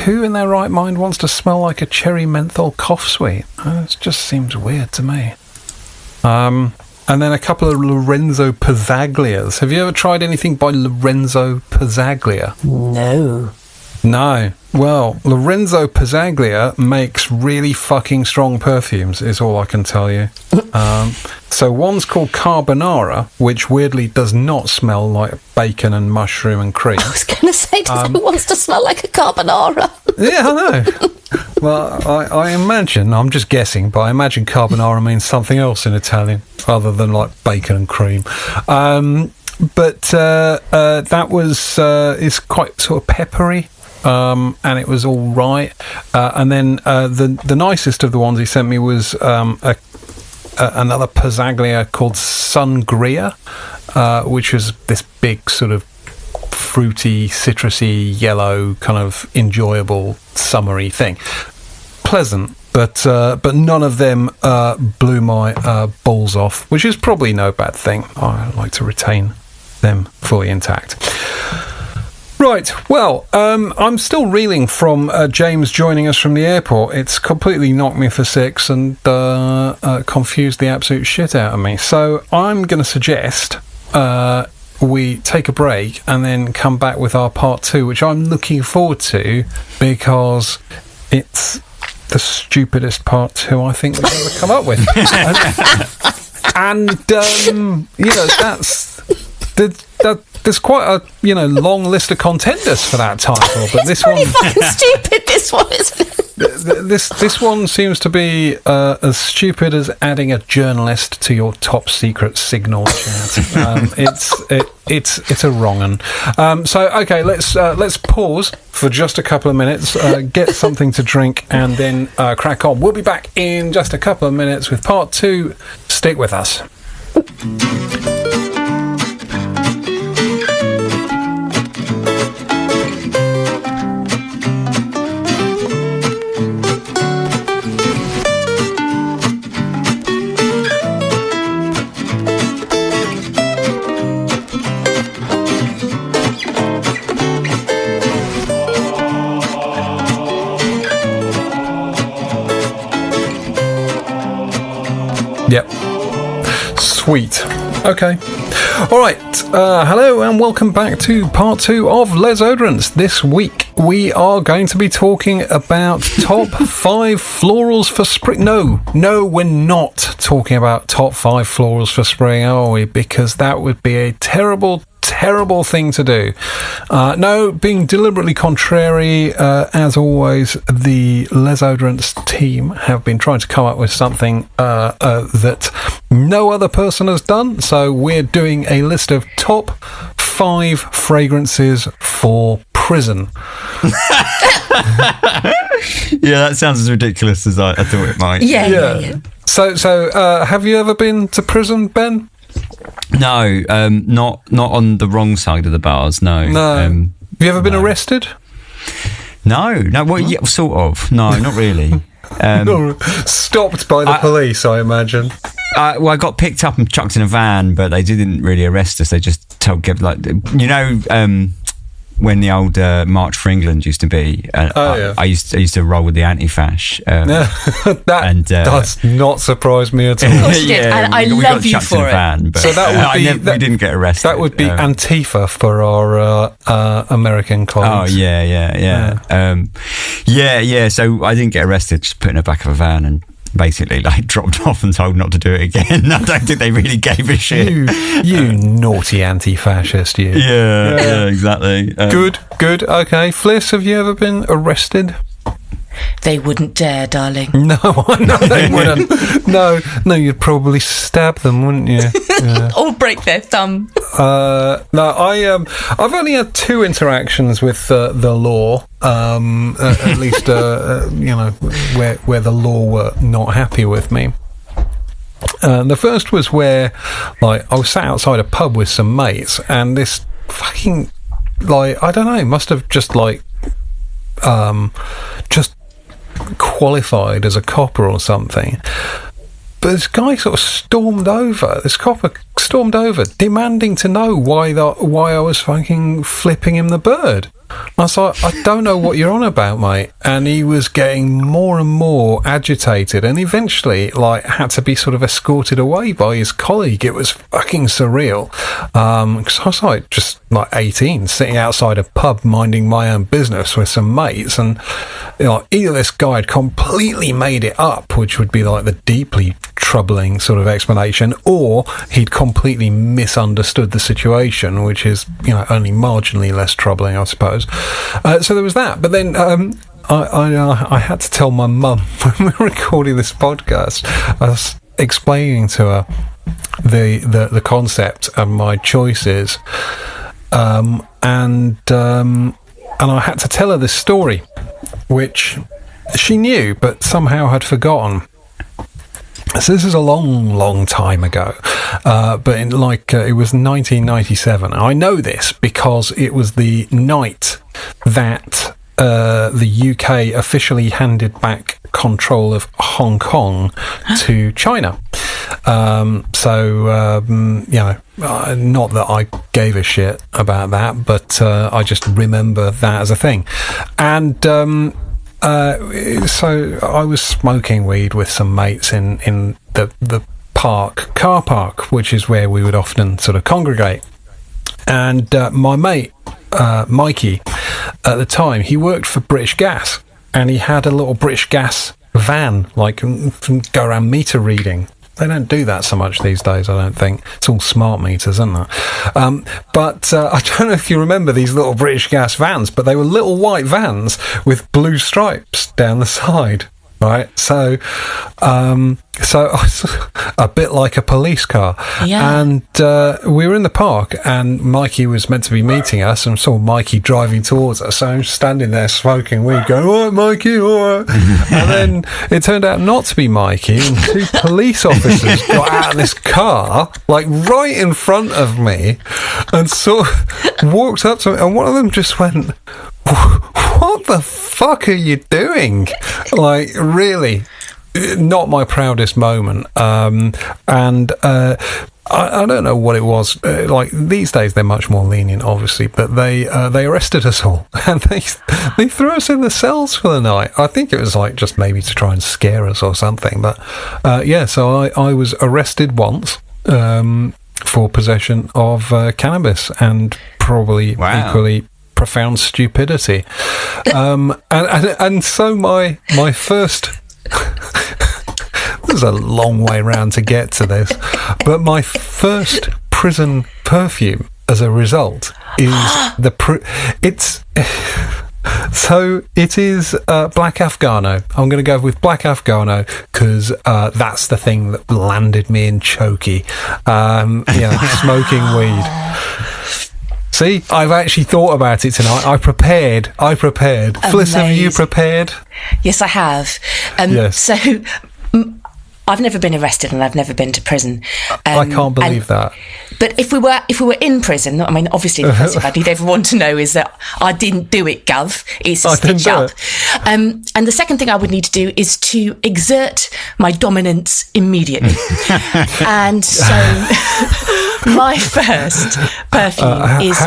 who in their right mind wants to smell like a cherry menthol cough sweet? It just seems weird to me. And then a couple of Lorenzo Pizzaglias. Have you ever tried anything by Lorenzo Pizzaglia? No. Well, Lorenzo Pizzaglia makes really fucking strong perfumes, is all I can tell you. So one's called Carbonara, which weirdly does not smell like bacon and mushroom and cream. I was going to say, who wants to smell like a carbonara? Yeah, I know. Well, I imagine, I'm just guessing, but I imagine carbonara means something else in Italian other than like bacon and cream. But that was is quite sort of peppery. And it was all right. And then the nicest of the ones he sent me was another Pizzaglia called Sungria, which was this big sort of fruity, citrusy, yellow, kind of enjoyable, summery thing. Pleasant, but none of them blew my balls off, which is probably no bad thing. I like to retain them fully intact. Right, well, I'm still reeling from James joining us from the airport. It's completely knocked me for six and confused the absolute shit out of me. So I'm going to suggest we take a break and then come back with our part two, which I'm looking forward to because it's the stupidest part two I think we've ever come up with. and that's... There's quite a long list of contenders for that title, but this really fucking stupid. This one isn't it? This one seems to be as stupid as adding a journalist to your top secret signal chat. It's a wrong un. So okay, let's pause for just a couple of minutes, get something to drink, and then crack on. We'll be back in just a couple of minutes with part two. Stick with us. Yep. Sweet. Okay. All right. Hello and welcome back to part two of Les Oderants. This week we are going to be talking about top 5 florals for spring. No, we're not talking about top 5 florals for spring, are we? Because that would be a terrible thing to do. No, being deliberately contrary, as always, the Les Oderants team have been trying to come up with something that no other person has done. So we're doing a list of top 5 fragrances for prison. Yeah, that sounds as ridiculous as I thought it might. Yeah. So have you ever been to prison, Ben? No, not on the wrong side of the bars. No. Have you ever been arrested? No. Well, yeah, sort of. No, not really. Stopped by the police, I imagine. Well, I got picked up and chucked in a van, but they didn't really arrest us. They just when the old March for England used to be. I used to roll with the anti-fash. That does not surprise me at all. Of course you did, and I love you for it. Van, but, so that would be we didn't get arrested. That would be Antifa for our American colleagues. Oh yeah. So I didn't get arrested. Just put in the back of a van and basically dropped off and told not to do it again. I don't think they really gave a shit. You naughty anti-fascist, you. Yeah, exactly. Good. Okay, Fliss, have you ever been arrested? They wouldn't dare, darling. No, they wouldn't. No, you'd probably stab them, wouldn't you? Yeah. Or break their thumb. No, I've only had 2 interactions with the law. At least, where the law were not happy with me. The first was where, I was sat outside a pub with some mates, and this fucking like, I don't know, must have just like just qualified as a copper or something. But this guy sort of stormed over, this copper stormed over, demanding to know why I was fucking flipping him the bird. I was like, I don't know what you're on about, mate. And he was getting more and more agitated, and eventually, like, had to be sort of escorted away by his colleague. It was fucking surreal. Because I was like, just like 18, sitting outside a pub, minding my own business with some mates, and you know, either this guy had completely made it up, which would be like the deeply troubling sort of explanation, or he'd completely misunderstood the situation, which is, you know, only marginally less troubling, I suppose. So there was that. But then I had to tell my mum when we were recording this podcast, I was explaining to her the concept and my choices, and I had to tell her this story, which she knew but somehow had forgotten. So this is a long time ago, but in it was 1997. I know this because it was the night that the UK officially handed back control of Hong Kong to China. You know, not that I gave a shit about that, but I just remember that as a thing. And so I was smoking weed with some mates in the car park, which is where we would often sort of congregate. And my mate, Mikey, at the time, he worked for British Gas, and he had a little British Gas van, like, go around meter reading. They don't do that so much these days, I don't think. It's all smart meters, isn't it? But I don't know if you remember these little British Gas vans, but they were little white vans with blue stripes down the side, right? So a bit like a police car. Yeah. And we were in the park, and Mikey was meant to be meeting us, and saw Mikey driving towards us. So I'm standing there smoking weed, going, "All right, Mikey, all right." And then it turned out not to be Mikey, and two police officers got out of this car, like right in front of me, and sort of walked up to me, and one of them just went, "What the fuck are you doing?" Like, really. Not my proudest moment, and I don't know what it was. Like, these days they're much more lenient, obviously, but they arrested us all, and they threw us in the cells for the night. I think it was like just maybe to try and scare us or something. But so I was arrested once for possession of cannabis, and probably equally profound stupidity. And so my first. There's a long way round to get to this, but my first prison perfume, as a result, is it is Black Afghano. I'm going to go with Black Afghano because that's the thing that landed me in chokey. Smoking weed. See, I've actually thought about it tonight. I prepared. Fliss, have you prepared? Yes, I have. Yes. So, I've never been arrested, and I've never been to prison. I can't believe that. But if we were in prison, I mean, obviously the first thing I need everyone to know is that I didn't do it, Gov. It's a stitch up. And the second thing I would need to do is to exert my dominance immediately. And so my first perfume is...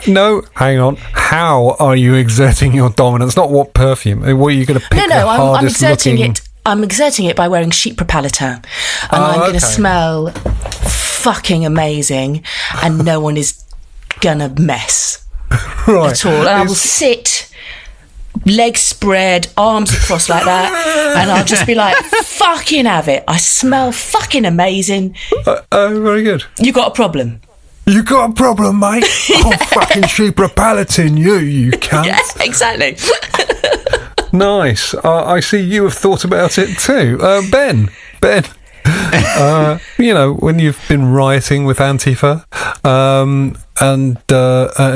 No, hang on. How are you exerting your dominance? Not what perfume. What are you going to pick? I'm exerting it. I'm exerting it by wearing cheap Repellitor, and I'm going to smell fucking amazing, and no one is gonna mess at all. And I will sit, legs spread, arms across like that, and I'll just be like, fucking have it. I smell fucking amazing. Very good. You got a problem? You got a problem, mate? I'll fucking cheap Repellitor you cunt. Yeah, exactly. Nice. I see you have thought about it too. Ben, when you've been rioting with Antifa, and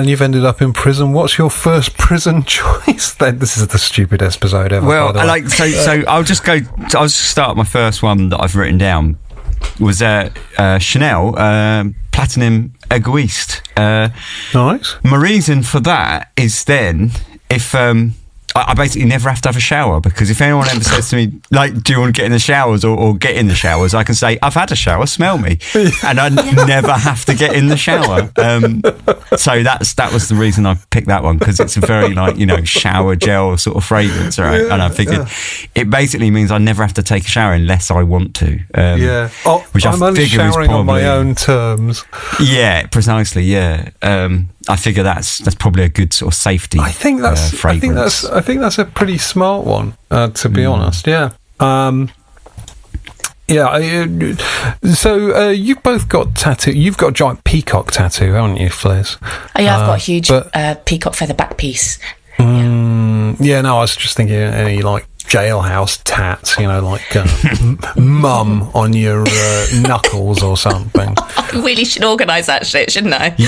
you've ended up in prison, what's your first prison choice then? This is the stupidest episode ever. Well, so I'll just start my first one that I've written down. was Chanel Platinum Egoiste. Nice. My reason for that is then if I basically never have to have a shower, because if anyone ever says to me, like, do you want to get in the showers or get in the showers, I can say, I've had a shower, smell me. And I never have to get in the shower. So that was the reason I picked that one, because it's a very, like, you know, shower gel sort of fragrance, right? And I figured it basically means I never have to take a shower unless I want to. Which I'm only showering on my own terms. Yeah, precisely, yeah. I figure that's probably a good sort of safety. fragrance. I think that's a pretty smart one, to be honest. Yeah. So you've both got tattoo. You've got a giant peacock tattoo, haven't you, Fliss? Oh yeah, I've got a huge peacock feather back piece. Yeah, no, I was just thinking any like jailhouse tats, you know, like mum on your knuckles or something. I really should organise that shit, shouldn't I? You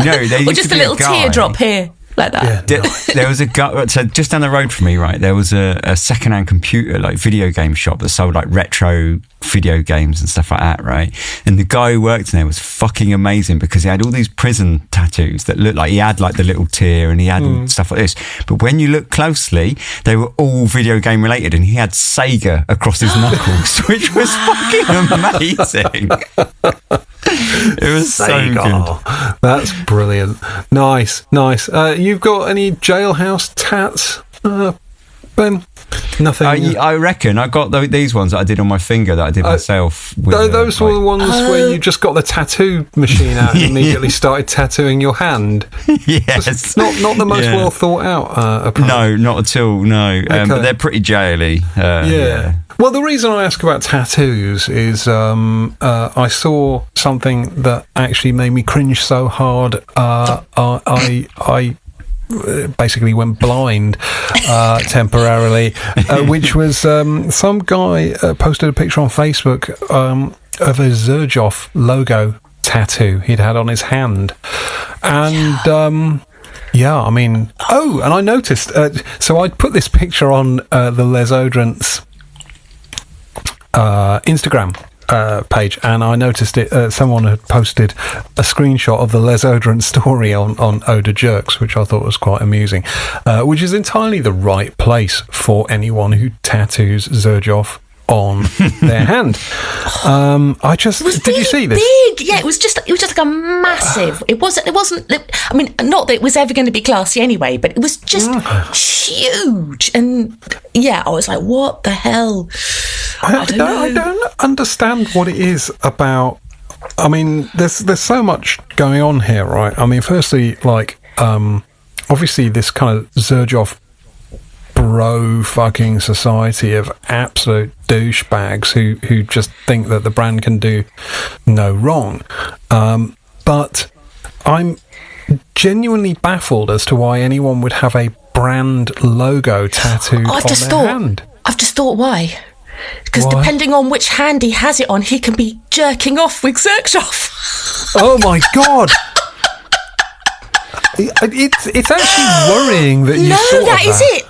know, there or just a little teardrop here. Like that. Yeah, there was a guy, so just down the road from me, right, there was a second-hand computer, like video game shop that sold like retro video games and stuff like that, right? And the guy who worked in there was fucking amazing, because he had all these prison tattoos that looked like he had like the little tear and he had all stuff like this. But when you look closely, they were all video game related, and he had Sega across his knuckles, which was fucking amazing. It was Sega. so good. That's brilliant. Nice. You've got any jailhouse tats, Ben? Nothing. I reckon I got these ones that I did on my finger that I did myself. With, those were the ones where you just got the tattoo machine out and immediately started tattooing your hand. Yes. It's not the most well thought out approach. No, not at all, no. Okay. But they're pretty jaily. Yeah. Well, the reason I ask about tattoos is I saw something that actually made me cringe so hard. I basically went blind temporarily, which was some guy posted a picture on Facebook of a Xerjoff logo tattoo he'd had on his hand. And I mean, and I noticed, so I'd put this picture on the Les Oderants Instagram page, and I noticed it. Someone had posted a screenshot of the Les Oderant story on Oda Jerks, which I thought was quite amusing, which is entirely the right place for anyone who tattoos Xerjoff on their hand. Did you see this? Big, yeah. It was just like a massive. It wasn't. I mean, not that it was ever going to be classy anyway, but it was just huge. And yeah, I was like, what the hell? I don't understand what it is about. I mean, there's so much going on here, right? I mean, firstly, like, obviously this kind of Xerjoff bro fucking society of absolute douchebags who just think that the brand can do no wrong. But I'm genuinely baffled as to why anyone would have a brand logo tattooed on their hand. I've just thought why. Because depending on which hand he has it on, he can be jerking off with Xerjoff. Oh my god! It's actually worrying that you thought that of is it.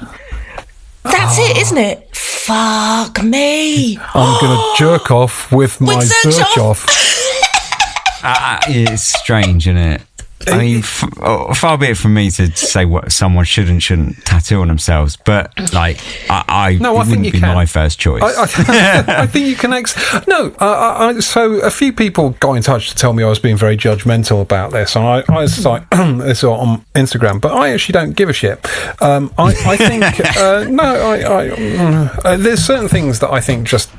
That's it, isn't it? Fuck me. I'm gonna jerk off with my Xerjoff. It's strange, isn't it? I mean, far be it from me to say what someone shouldn't tattoo on themselves, but like, I wouldn't be my first choice. I think you can. So a few people got in touch to tell me I was being very judgmental about this, and I was like, this on Instagram, but I actually don't give a shit. I think there's certain things that I think just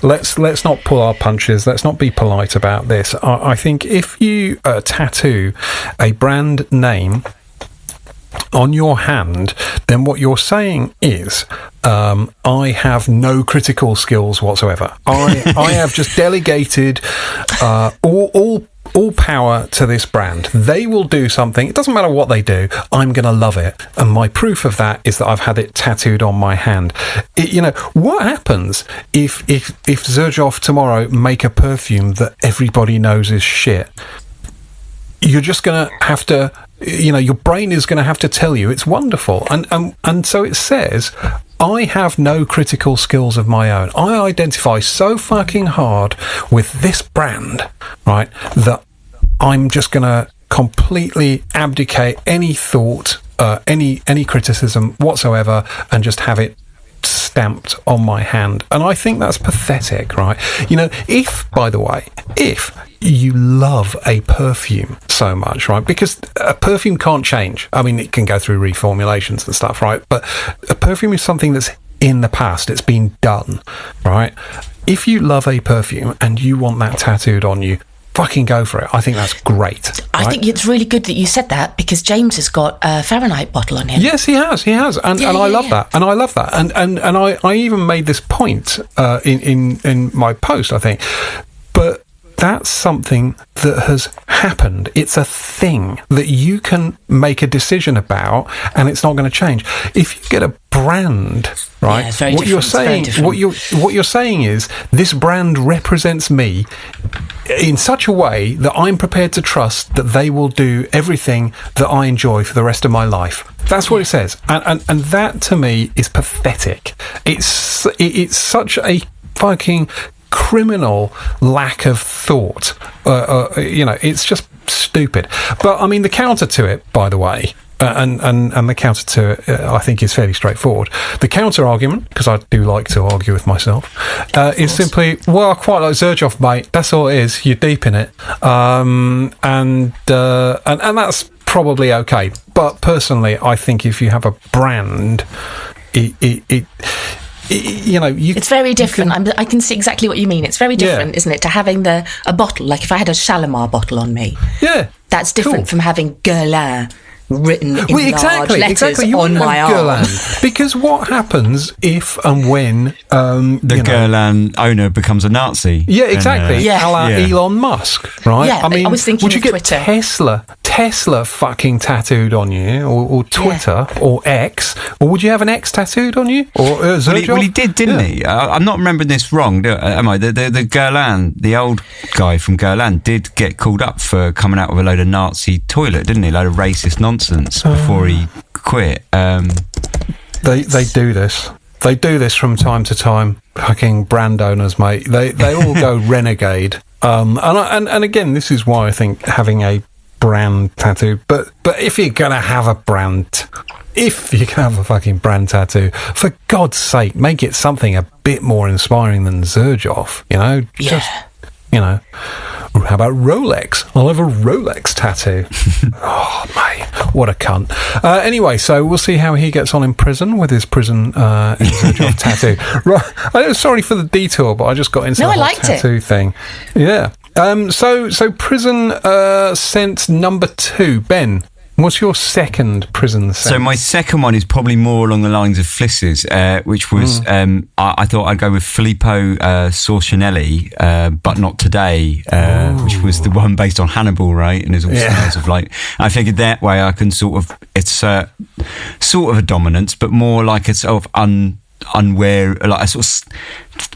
let's not pull our punches. Let's not be polite about this. I think if you tattoo a brand name on your hand, then what you're saying is, I have no critical skills whatsoever. I have just delegated all power to this brand. They will do something. It doesn't matter what they do. I'm going to love it. And my proof of that is that I've had it tattooed on my hand. What happens if Xerjoff tomorrow make a perfume that everybody knows is shit? You're just going to have to, your brain is going to have to tell you it's wonderful. And so it says, I have no critical skills of my own. I identify so fucking hard with this brand, right, that I'm just going to completely abdicate any thought, any criticism whatsoever, and just have it stamped on my hand. And I think that's pathetic, right? You know, if you love a perfume so much, right? Because a perfume can't change. I mean, it can go through reformulations and stuff, right? But a perfume is something that's in the past. It's been done, right? If you love a perfume and you want that tattooed on you, fucking go for it. I think that's great. I think it's really good that you said that, because James has got a Fahrenheit bottle on him. Yes, he has. And I love that. And I love that. And I even made this point in my post, I think. But that's something that has happened. It's a thing that you can make a decision about, and it's not going to change. If you get a brand, right? Yeah, what you're saying is, this brand represents me in such a way that I'm prepared to trust that they will do everything that I enjoy for the rest of my life. That's what it says, and that to me is pathetic. It's such a fucking criminal lack of thought. You know, it's just stupid. But I mean, the counter to it, by the way, and the counter to it, I think, is fairly straightforward. The counter argument, because I do like to argue with myself, is simply, well, I quite like Xerjoff, mate. That's all it is. You're deep in it, and that's probably okay. But personally, I think if you have a brand, you know, it's very different. I can see exactly what you mean. It's very different, isn't it, to having a bottle, like if I had a Shalimar bottle on me. Yeah, that's different from having Guerlain written in large letters on my arm. Because what happens if and when the Guerlain owner becomes a Nazi? Yeah, exactly. A la Elon Musk, right? Yeah, I mean, I was thinking would you get Twitter. Tesla fucking tattooed on you, or Twitter, or X, or would you have an X tattooed on you, or well, he did, didn't he? I'm not remembering this wrong, am I? The Guerlain, the old guy from Guerlain, did get called up for coming out with a load of Nazi toilet, didn't he? A load of racist nonsense before he quit. They do this. They do this from time to time. Fucking brand owners, mate. They all go renegade. And again, this is why I think having a brand tattoo, but if you're gonna have a fucking brand tattoo, for God's sake, make it something a bit more inspiring than Xerjoff, you know? Just, you know, how about Rolex? I'll have a Rolex tattoo. Oh, mate, what a cunt. Anyway, so we'll see how he gets on in prison with his prison Xerjoff tattoo. Right, I'm sorry for the detour, but I just got into the whole tattoo thing. Yeah. So prison scent number 2. Ben, what's your second prison scent? So my second one is probably more along the lines of Fliss's, which was I thought I'd go with Filippo Sorcinelli, but not today, which was the one based on Hannibal, right? And there's all smells of like. I figured that way I can sort of a dominance, but more like a sort of unaware, like a sort of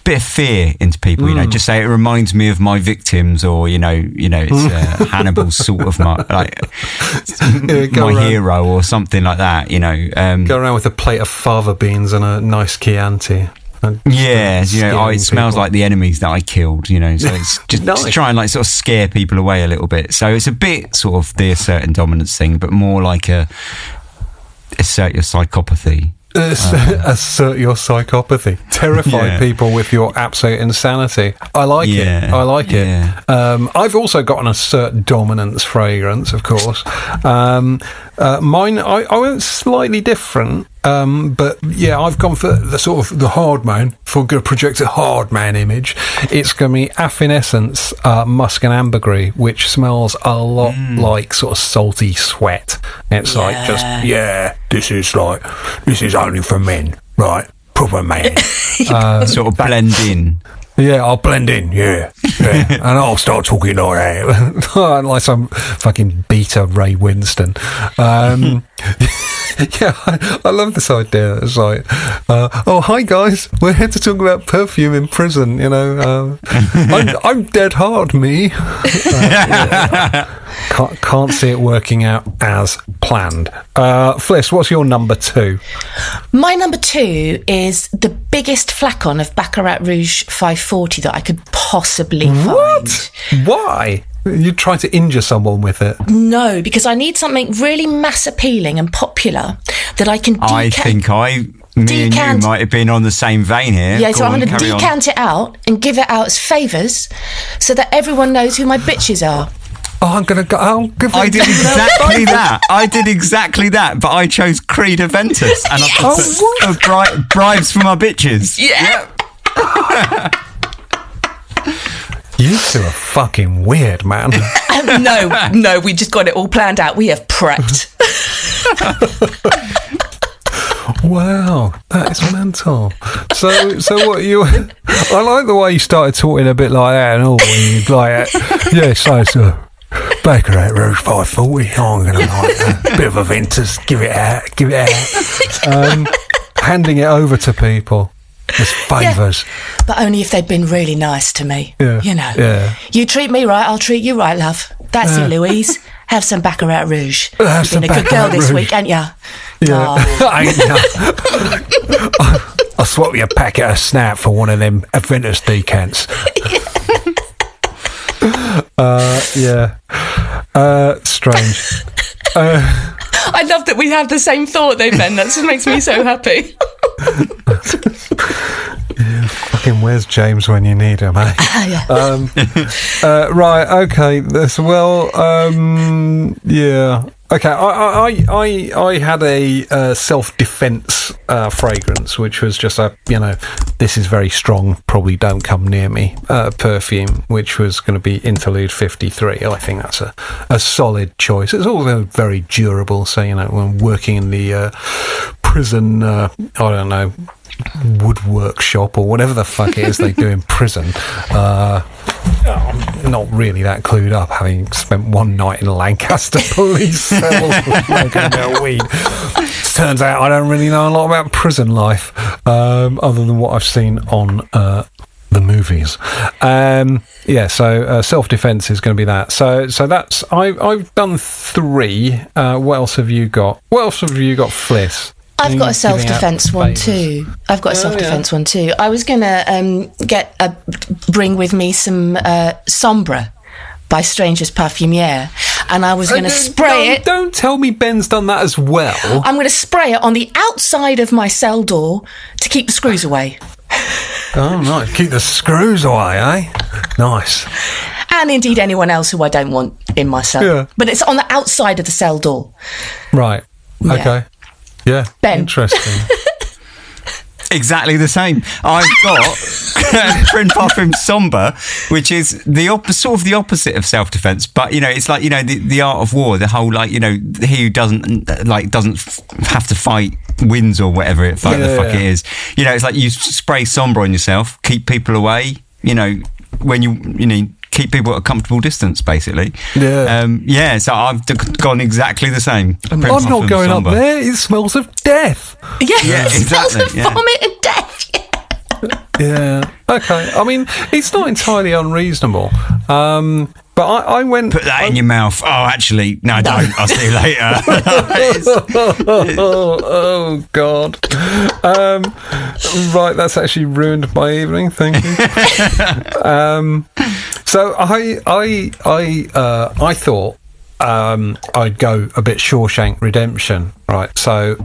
bit of fear into people, you know, just say it reminds me of my victims, or you know it's Hannibal's sort of my hero or something like that, you know. Go around with a plate of fava beans and a nice Chianti. Yeah, you know, it smells like the enemies that I killed, you know, so it's just to try and like sort of scare people away a little bit. So it's a bit sort of the assert and dominance thing, but more like a assert your psychopathy. Assert your psychopathy. Terrify people with your absolute insanity. I like it. I like it. I've also got an assert dominance fragrance, of course. Mine, I went slightly different. But yeah, I've gone for the sort of the hard man. If I'm going to project a hard man image, it's going to be Affinescence Musk and Ambergris, which smells a lot like sort of salty sweat. It's like just this is only for men, right? Proper man. Sort of blend in. Yeah, I'll blend in, yeah. And I'll start talking like that. Like some fucking beta Ray Winston. Yeah, I love this idea. It's like, oh, hi guys, we're here to talk about perfume in prison. You know, I'm dead hard, me. Can't see it working out as planned. Fliss, what's your number 2? My number 2 is the biggest flacon of Baccarat Rouge 540 that I could possibly What? find. Why? You try to injure someone with it? No, because I need something really mass appealing and popular that I can I think me and you might have been on the same vein here. Yeah, so I'm going to decant it out and give it out as favours so that everyone knows who my bitches are. Oh, I'm going to go. I did exactly that. I did exactly that, but I chose Creed Aventus and I put bribes for my bitches. Yeah. You two are fucking weird, man. No, we just got it all planned out. We have prepped. Wow, that is mental. So what you? I like the way you started talking a bit like that, and all you like, yeah. So Baccarat Rouge 540. I'm gonna like a bit of a Ventus. Give it out. Handing it over to people as favours. Yeah, but only if they've been really nice to me. Yeah. You know. Yeah. You treat me right, I'll treat you right, love. That's it, Louise. Have some Baccarat Rouge. You've been a good girl this week, ain't ya? Yeah. I'll swap you a packet of Snap for one of them Aventus decants. Strange. I love that we have the same thought though, Ben. That just makes me so happy. Yeah, fucking where's James when you need him, eh? Right, okay. Yeah. Okay, I had a self-defense fragrance, which was just this is very strong, probably don't come near me perfume, which was going to be Interlude 53. I think that's a solid choice. It's also very durable, so, when working in the prison, I don't know, wood workshop or whatever the fuck it is they do in prison. I'm not really that clued up, having spent one night in Lancaster police cells smoking a bit of weed. Turns out I don't really know a lot about prison life, other than what I've seen on the movies. So self-defense is going to be that. So that's I've done 3. What else have you got? What else have you got, Fliss? I've got a self-defense one too. I was going to bring with me some Sombra by Stranger's Parfumier, and I was going to spray it. Don't tell me Ben's done that as well. I'm going to spray it on the outside of my cell door to keep the screws away. Oh, nice. Keep the screws away, eh? Nice. And indeed anyone else who I don't want in my cell. Yeah. But it's on the outside of the cell door. Right. Okay. Yeah. Yeah, Ben. Interesting. Exactly the same. I've got Print Parfum Sombre, which is sort of the opposite of self-defense, but it's like the art of war. The whole he who doesn't have to fight wins or whatever the fuck it is. It's like you spray Sombre on yourself, keep people away. When you keep people at a comfortable distance, basically. Yeah. So I've gone exactly the same. I'm not going up there. It smells of death. Yeah, it smells of vomit and death. Yeah. Okay. I mean, it's not entirely unreasonable. But I went... Put that in your mouth. Oh, actually, no, don't. I'll see you later. Oh, God. Right, that's actually ruined my evening. Thank you. So I thought I'd go a bit Shawshank Redemption, right? So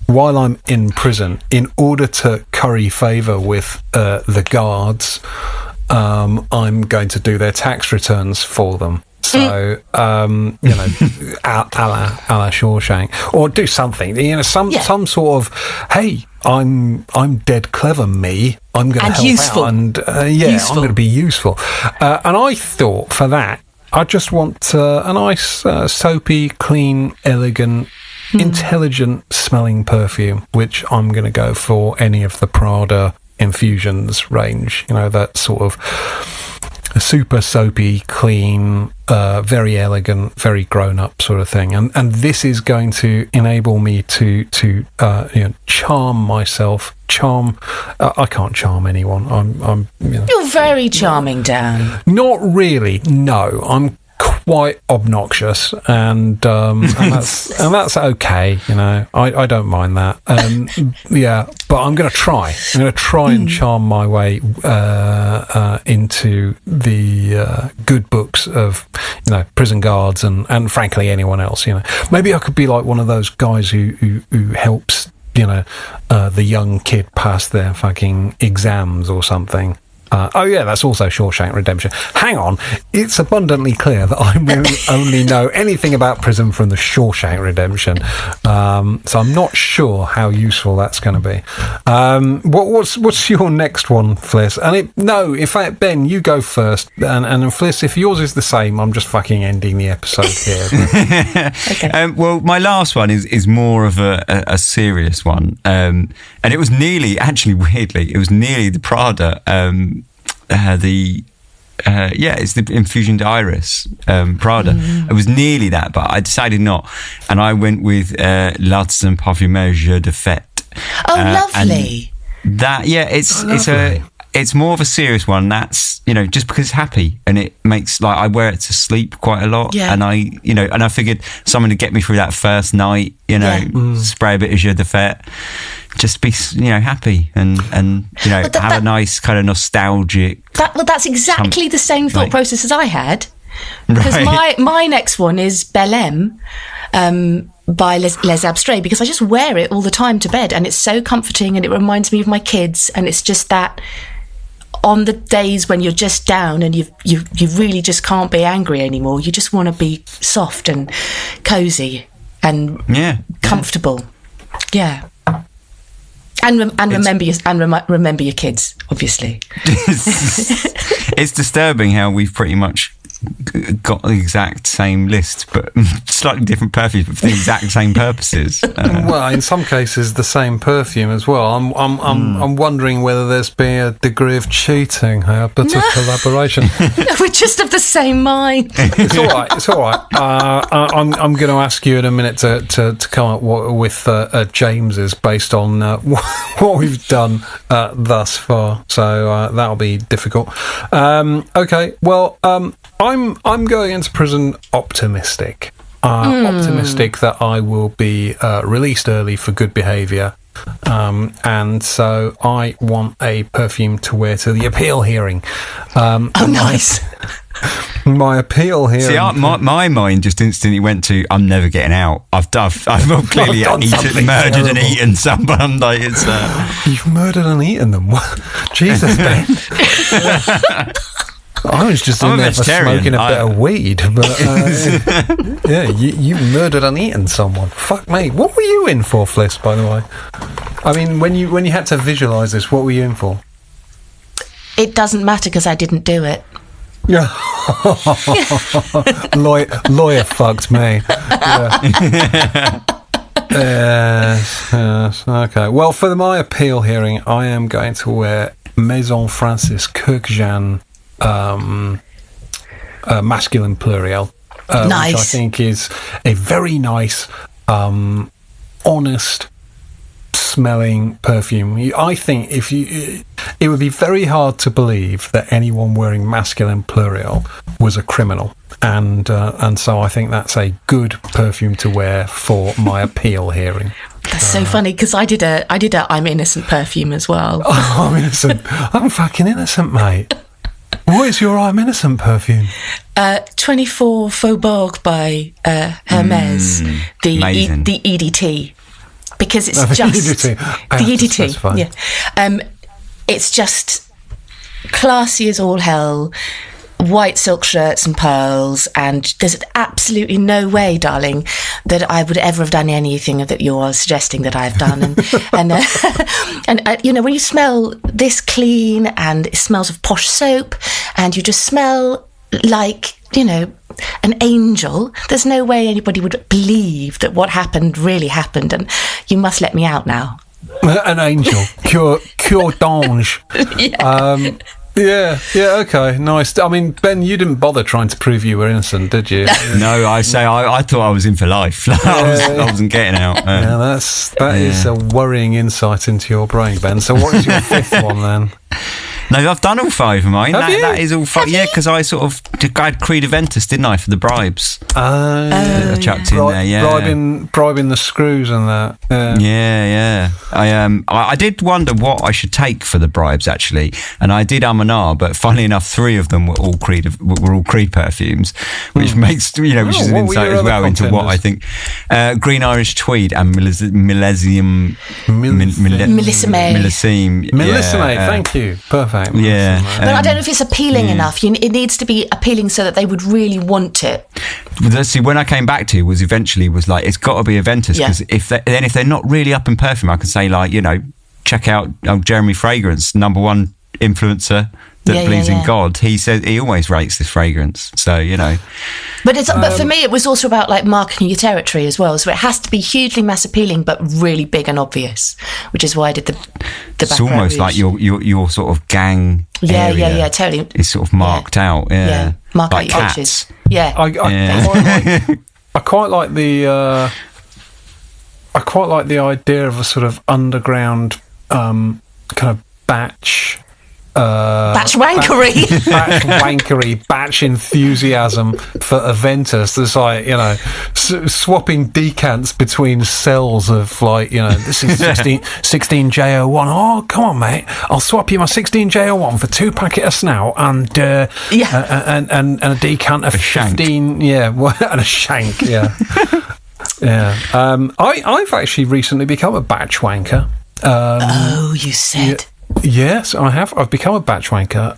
while I'm in prison, in order to curry favour with the guards, I'm going to do their tax returns for them. So, a la Shawshank, or do something, some sort of, hey, I'm dead clever, me. I'm going to help useful. out, and I'm going to be useful. And I thought for that, I just want a nice, soapy, clean, elegant, intelligent smelling perfume, which I'm going to go for any of the Prada Infusions range, that sort of a super soapy, clean, very elegant, very grown-up sort of thing. And this is going to enable me to charm myself. I can't charm anyone. I'm You're very charming, Dan. not really. No, I'm quite obnoxious, and that's okay. I don't mind that. But I'm going to try. I'm going to try and charm my way into the good books of prison guards and frankly anyone else. Maybe I could be like one of those guys who helps the young kid pass their fucking exams or something. That's also Shawshank Redemption. Hang on, it's abundantly clear that I only know anything about prison from the Shawshank Redemption, so I'm not sure how useful that's going to be. What's your next one, Fliss? In fact, Ben, you go first, and Fliss, if yours is the same, I'm just fucking ending the episode here. Okay. Well, my last one is more of a serious one, and it was nearly, actually weirdly, it was nearly the Prada. It's the Infusion d'Iris Prada. It was nearly that, but I decided not, and I went with L'Artisan Parfumeur Jeu de Fête. Oh, lovely! It's more of a serious one. That's just because it's happy, and it makes I wear it to sleep quite a lot. Yeah. And I figured someone to get me through that first night. Spray a bit of Jeu de Fête. Just be, happy and have a nice kind of nostalgic. That's exactly the same thought process as I had. Because my next one is Belle M by Les Abstraits, because I just wear it all the time to bed, and it's so comforting, and it reminds me of my kids, and it's just that on the days when you're just down and you really just can't be angry anymore, you just want to be soft and cozy and comfortable. Yeah. And remember your kids, obviously. It's disturbing how we've pretty much got the exact same list, but slightly different perfumes, but for the exact same purposes. Well, in some cases, the same perfume as well. I'm wondering whether there's been a degree of cheating, but of collaboration. We're just of the same mind. It's all right. I'm going to ask you in a minute to come up with James's based on what we've done thus far. So that'll be difficult. Okay. Well, I'm going into prison optimistic. Optimistic that I will be released early for good behaviour. And so I want a perfume to wear to the appeal hearing. Nice. My appeal hearing. See, my mind just instantly went to, I'm never getting out. I've clearly murdered and eaten someone. You've murdered and eaten them? Jesus, Ben. I was just in there for smoking a bit of weed, but you murdered and eaten someone. Fuck me. What were you in for, Fliss, by the way? I mean, when you had to visualise this, what were you in for? It doesn't matter because I didn't do it. Yeah. Lawyer fucked me. Yes. Okay. Well, for my appeal hearing, I am going to wear Maison Francis Kirkjan masculine pluriel, nice. Which I think is a very nice, honest smelling perfume. I think it would be very hard to believe that anyone wearing masculine pluriel was a criminal, and so I think that's a good perfume to wear for my appeal hearing. That's so funny because I did a I'm innocent perfume as well. Oh, I'm innocent. I'm fucking innocent, mate. What is your I'm innocent perfume? 24 Faubourg by Hermes, the EDT, because it's just the EDT. Yeah, it's just classy as all hell. White silk shirts and pearls, and there's absolutely no way, darling, that I would ever have done anything that you're suggesting that I've done. And when you smell this clean, and it smells of posh soap, and you just smell like an angel, there's no way anybody would believe that what happened really happened. And you must let me out now. An angel, cure d'ange. Yeah. Yeah, okay, nice. I mean, Ben, you didn't bother trying to prove you were innocent, did you? No, I thought I was in for life. I wasn't getting out. Yeah, that is a worrying insight into your brain, Ben. So what is your fifth one then? No, I've done all 5 of mine. Have you? That is all 5. Yeah, because I had Creed Aventus, didn't I, for the bribes? I chucked in there, yeah. Bribing the screws and that. Yeah. I did wonder what I should take for the bribes, actually, and I did and ah, but funnily enough, 3 of them were all Creed perfumes, which makes which is an insight as well into what I think. Green Irish Tweed and Millesime. Thank you. Perfect. Yeah, but I don't know if it's appealing enough. It needs to be appealing so that they would really want it. See, when I came back to was like, it's got to be Aventus, because if they're not really up in perfume, I can say, like, check out Jeremy Fragrance, #1 influencer that believes in God. He says he always rates this fragrance, so But but for me, it was also about like marking your territory as well. So it has to be hugely mass appealing, but really big and obvious, which is why I did the It's almost like your sort of gang. Yeah, totally. It's sort of marked out. Yeah, mark like out your cats. edges. Yeah, I quite like the idea of a sort of underground kind of batch wankery. Batch enthusiasm for Aventus. There's like, swapping decants between cells of like, this is 16J01. Oh, come on, mate. I'll swap you my 16J01 for 2 packet of snout and a decant of 15. Yeah, and a shank. Yeah. Yeah. I've actually recently become a batch wanker. You said. Yes, I have. I've become a batch wanker,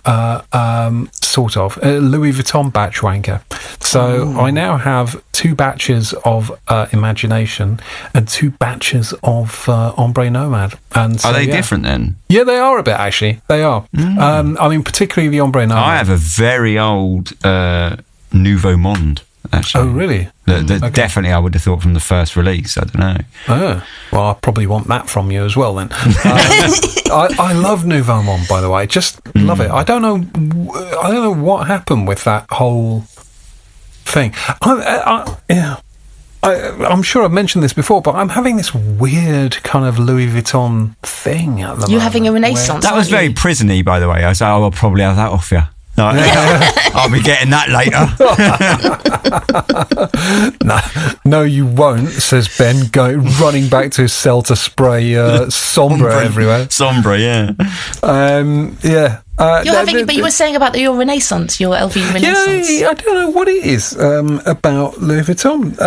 sort of. A Louis Vuitton batch wanker. So I now have 2 batches of Imagination and 2 batches of Ombre Nomad. And so, are they different then? Yeah, they are a bit, actually. They are. I mean, particularly the Ombre Nomad. I have a very old Nouveau Monde, actually. Oh, really? Okay. Definitely, I would have thought from the first release. I don't know. Oh, well, I probably want that from you as well then. I love Nouveau Monde, by the way. Just love it. I don't know what happened with that whole thing. I'm sure I've mentioned this before, but I'm having this weird kind of Louis Vuitton thing at the moment. You're having a renaissance. That was very prisony, by the way. I said, I'll probably have that off you. No, I'll be getting that later. No, you won't, says Ben, running back to his cell to spray Sombre everywhere. Sombre, yeah. Yeah. But you were saying about your Renaissance, your LV Renaissance. Yeah, I don't know what it is about Louis Vuitton.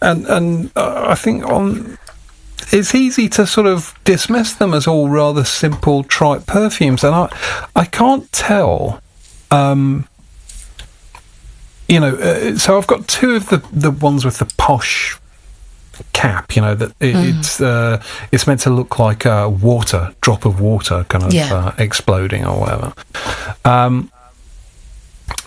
And I think it's easy to sort of dismiss them as all rather simple, trite perfumes. And I can't tell... so I've got 2 of the ones with the posh cap, that it's meant to look like a drop of water kind of exploding or whatever.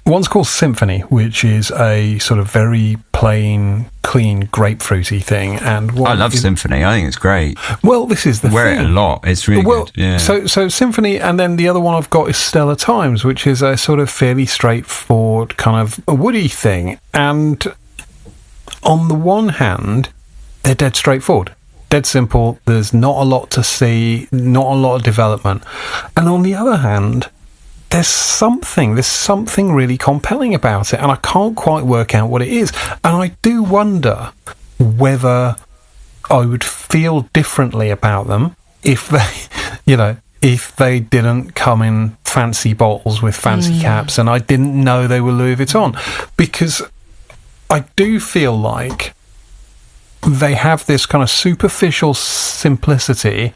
One's called Symphony, which is a sort of very plain, clean, grapefruity thing. And I love Symphony. I think it's great. Well, this is the thing. Wear it a lot. It's really good. Yeah. So Symphony, and then the other one I've got is Stellar Times, which is a sort of fairly straightforward kind of a woody thing. And on the one hand, they're dead straightforward. Dead simple. There's not a lot to see, not a lot of development. And on the other hand, there's something really compelling about it, and I can't quite work out what it is. And I do wonder whether I would feel differently about them if they didn't come in fancy bottles with fancy caps and I didn't know they were Louis Vuitton, because I do feel like they have this kind of superficial simplicity,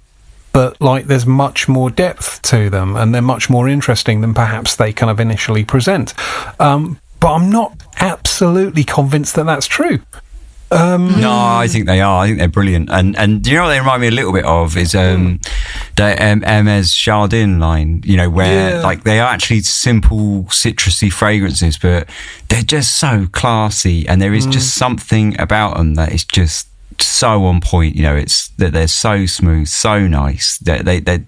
but like there's much more depth to them and they're much more interesting than perhaps they kind of initially present. But I'm not absolutely convinced that that's true. No, I think they are. I think they're brilliant. And do you know what they remind me a little bit of is the Hermès Jardin line, where like they are actually simple citrusy fragrances, but they're just so classy, and there is just something about them that is just so on point. It's that they're so smooth, so nice. I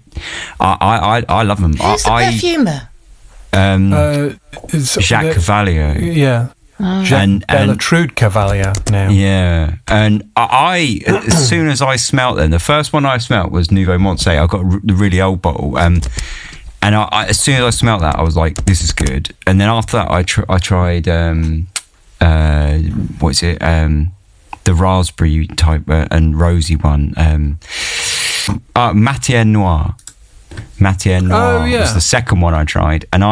love them. Who's the perfumer? Jacques Cavalier. Yeah. And Bellatrude Cavalier now. Yeah, and I as soon as I smelt them, the first one I smelt was Nouveau Monse. I got the really old bottle, and I as soon as I smelt that, I was like, "This is good." And then after that, I tried what's it? The raspberry type and rosy one, Matière Noire. Matière Noire was the second one I tried, and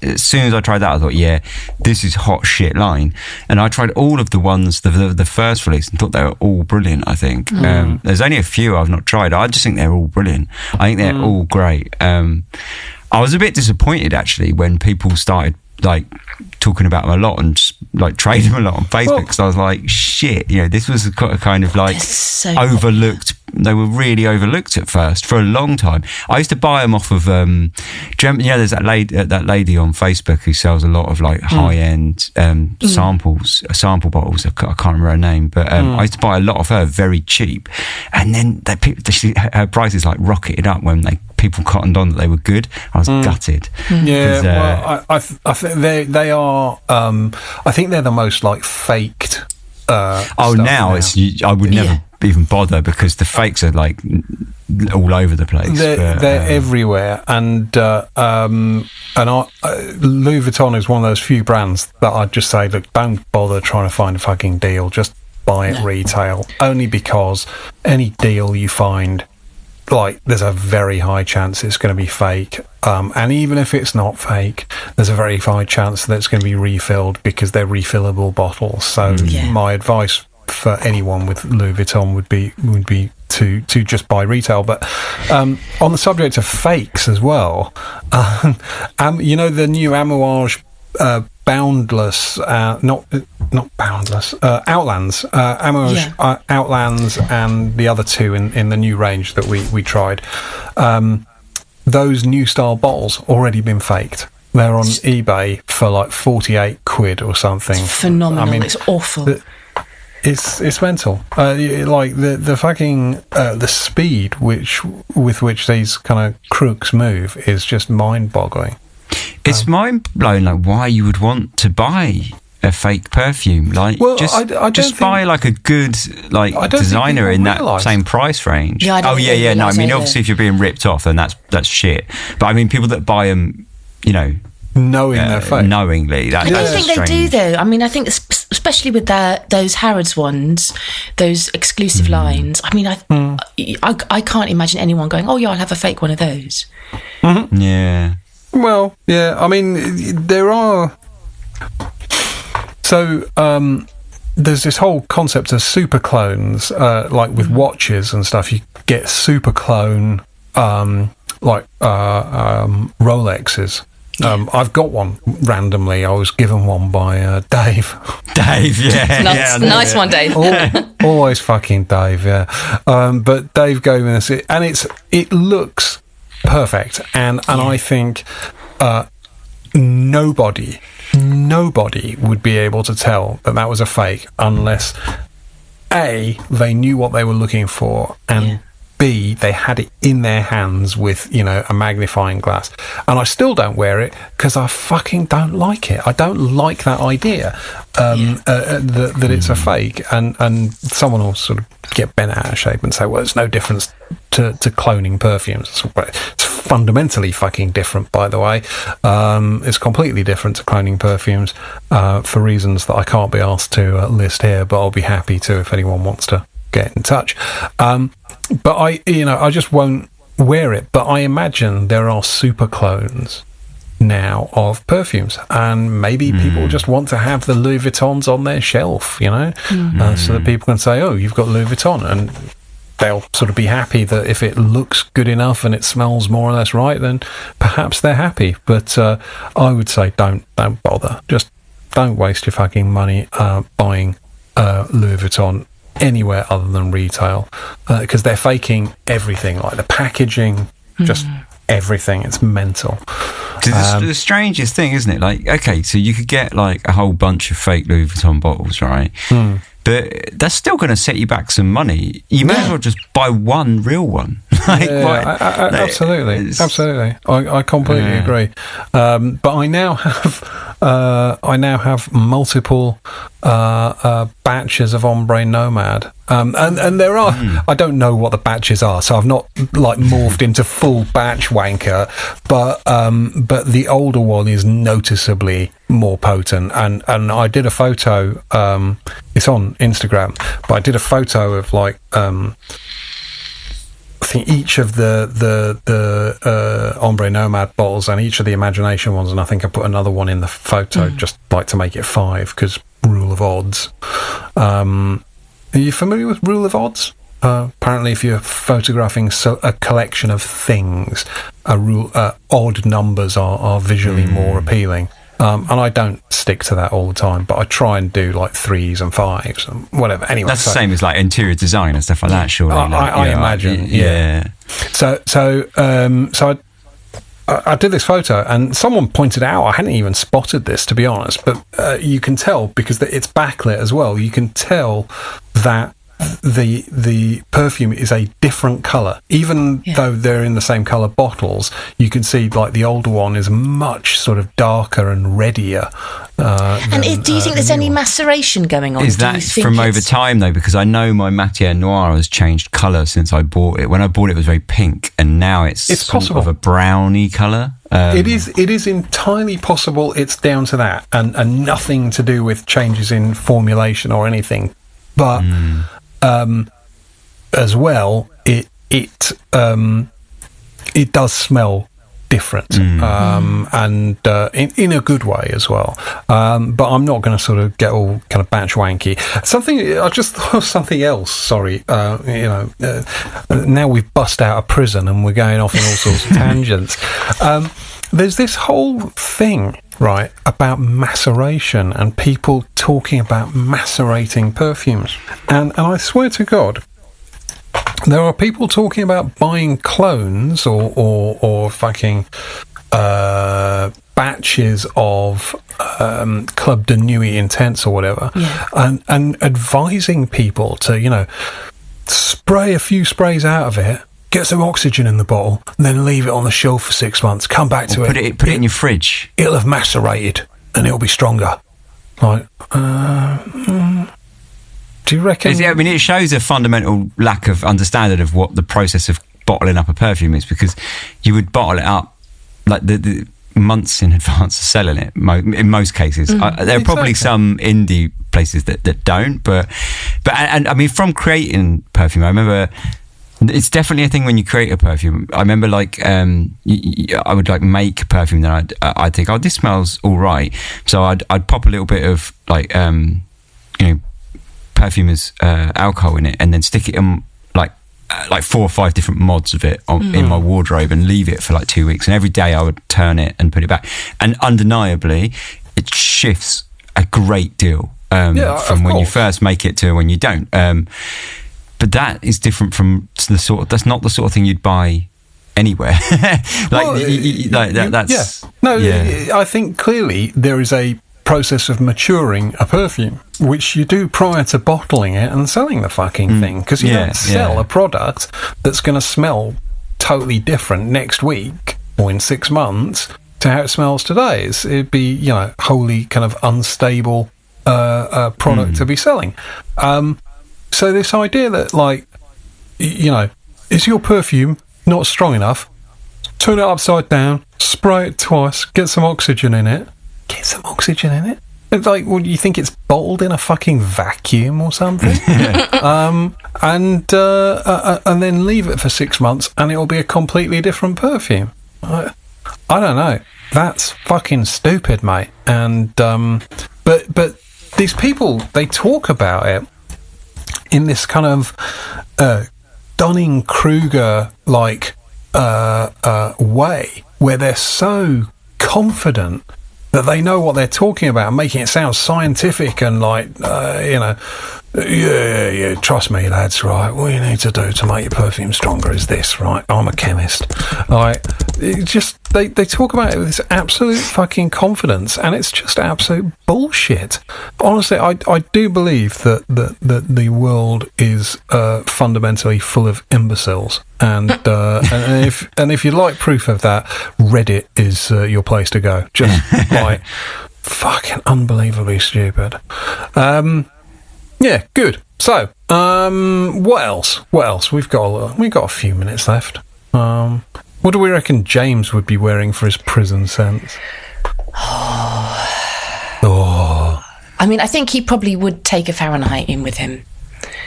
as soon as I tried that, I thought, yeah, this is hot shit line. And I tried all of the ones, the first release, and thought they were all brilliant. I think there's only a few I've not tried. I just think they're all brilliant. I think they're all great. I was a bit disappointed actually when people started like talking about them a lot and just, like trading them a lot on Facebook, because I was like, shit, this was a kind of like overlooked. They were really overlooked at first for a long time. I used to buy them off of there's that lady on Facebook who sells a lot of like high-end sample bottles. I can't remember her name, but I used to buy a lot of her very cheap, and then her prices like rocketed up when people cottoned on that they were good. I was gutted. Yeah, I think they are. I think they're the most like faked. Now it's. I would never even bother, because the fakes are like all over the place. They're everywhere, and Louis Vuitton is one of those few brands that I'd just say, look, don't bother trying to find a fucking deal. Just buy it retail, only because any deal you find, like, there's a very high chance it's going to be fake, and even if it's not fake, there's a very high chance that it's going to be refilled, because they're refillable bottles. So my advice for anyone with Louis Vuitton would be to just buy retail. But on the subject of fakes as well, the new Amouage Boundless, not Boundless, Outlands, Amouage Outlands, and the other two in the new range that we tried. Those new style bottles already been faked. They're on eBay for like 48 quid or something. It's phenomenal. I mean, it's awful. It's mental. Like the fucking the speed with which these kind of crooks move is just mind-boggling. It's mind-blowing, like, why you would want to buy a fake perfume. Like, I just buy like a good designer in that same price range. Yeah, No, I mean, obviously, if you're being ripped off, then that's shit. But I mean, people that buy them, knowing they're fake. Knowingly. I don't think they do, though. I mean, I think especially with those Harrods ones, those exclusive lines. I mean, I can't imagine anyone going, "Oh yeah, I'll have a fake one of those." Mm-hmm. Yeah. Well, yeah. I mean, there are. So there's this whole concept of super clones, like with watches and stuff. You get super clone, Rolexes. I've got one randomly. I was given one by Dave. Dave, yeah. Nice one, Dave. Always fucking Dave, yeah. But Dave gave me this, and it looks perfect. And I think nobody would be able to tell that was a fake unless A, they knew what they were looking for, and B, they had it in their hands with, a magnifying glass. And I still don't wear it because I fucking don't like it. I don't like that idea that it's a fake. And someone will sort of get bent out of shape and say, well, it's no difference to cloning perfumes. It's fundamentally fucking different, by the way. It's completely different to cloning perfumes for reasons that I can't be asked to list here, but I'll be happy to if anyone wants to get in touch. But I just won't wear it. But I imagine there are super clones now of perfumes, and maybe people just want to have the Louis Vuittons on their shelf, so that people can say, "Oh, you've got Louis Vuitton," and they'll sort of be happy that if it looks good enough and it smells more or less right, then perhaps they're happy. But I would say don't bother. Just don't waste your fucking money buying Louis Vuitton anywhere other than retail, because they're faking everything, like the packaging, just everything. It's mental. The strangest thing, isn't it? Like, okay, so you could get like a whole bunch of fake Louis Vuitton bottles, right? But that's still going to set you back some money. You may as well just buy one real one. Absolutely. I completely agree. But I now have multiple batches of Ombre Nomad, and there are. I don't know what the batches are, so I've not like morphed into full batch wanker. But the older one is noticeably more potent, and I did a photo. It's on Instagram, but I did a photo of like. I think each of the Ombre Nomad bottles and each of the Imagination ones, and I think I put another one in the photo just like to make it 5 because rule of odds. Are you familiar with rule of odds? Apparently, if you're photographing a collection of things, odd numbers are visually more appealing. And I don't stick to that all the time, but I try and do like 3s and 5s and whatever. Anyway, that's the same as like interior design and stuff like that. Surely, I imagine. Yeah. So I did this photo, and someone pointed out. I hadn't even spotted this, to be honest, but you can tell because it's backlit as well. You can tell that the perfume is a different colour, even though they're in the same colour bottles. You can see like the older one is much sort of darker and reddier. Do you think there's any maceration going on? Is that from over time though? Because I know my Matière Noir has changed colour since I bought it. When I bought it, it was very pink, and now it's possible of a browny colour. It is entirely possible. It's down to that, and nothing to do with changes in formulation or anything, but. As well, it does smell different, and in a good way as well. But I'm not going to sort of get all kind of batch wanky. I just thought of something else. Sorry, now we've bust out of prison and we're going off in all sorts of tangents. There's this whole thing. Right, about maceration and people talking about macerating perfumes. And I swear to God, there are people talking about buying clones or fucking batches of Club de Nuit Intense or whatever, and advising people to, spray a few sprays out of it, get some oxygen in the bottle, and then leave it on the shelf for 6 months. Come back to it. Put it in your fridge. It'll have macerated, and it'll be stronger. Like, do you reckon? It shows a fundamental lack of understanding of what the process of bottling up a perfume is, because you would bottle it up like the months in advance of selling it. In most cases, there are probably some indie places that don't, but I mean, from creating perfume, I remember. It's definitely a thing when you create a perfume. I remember, like, I would like make a perfume, then I'd think, oh, this smells all right. So I'd pop a little bit of like, perfumer's alcohol in it, and then stick it in like 4 or 5 different mods of it in my wardrobe, and leave it for like 2 weeks. And every day I would turn it and put it back, and undeniably, it shifts a great deal from when you first make it to when you don't. But that is different from that's not the sort of thing you'd buy anywhere. I think clearly there is a process of maturing a perfume, which you do prior to bottling it and selling the fucking thing, because you don't sell a product that's going to smell totally different next week or in 6 months to how it smells today. It'd be, wholly kind of unstable product to be selling. So this idea that, like, is your perfume not strong enough? Turn it upside down, spray it twice, get some oxygen in it. It's like, well, you think it's bottled in a fucking vacuum or something? And then leave it for 6 months and it'll be a completely different perfume. I don't know. That's fucking stupid, mate. And but these people, they talk about it in this kind of Dunning-Kruger like way, where they're so confident that they know what they're talking about, making it sound scientific and like trust me, lads, right, what you need to do to make your perfume stronger is this, right? I'm a chemist. Like, it just they talk about it with this absolute fucking confidence, and it's just absolute bullshit. Honestly, I do believe that the world is fundamentally full of imbeciles, and if you'd like proof of that, Reddit is your place to go. Just like fucking unbelievably stupid. Yeah, good. So, what else? We've got a few minutes left. What do we reckon James would be wearing for his prison sentence? I mean, I think he probably would take a Fahrenheit in with him.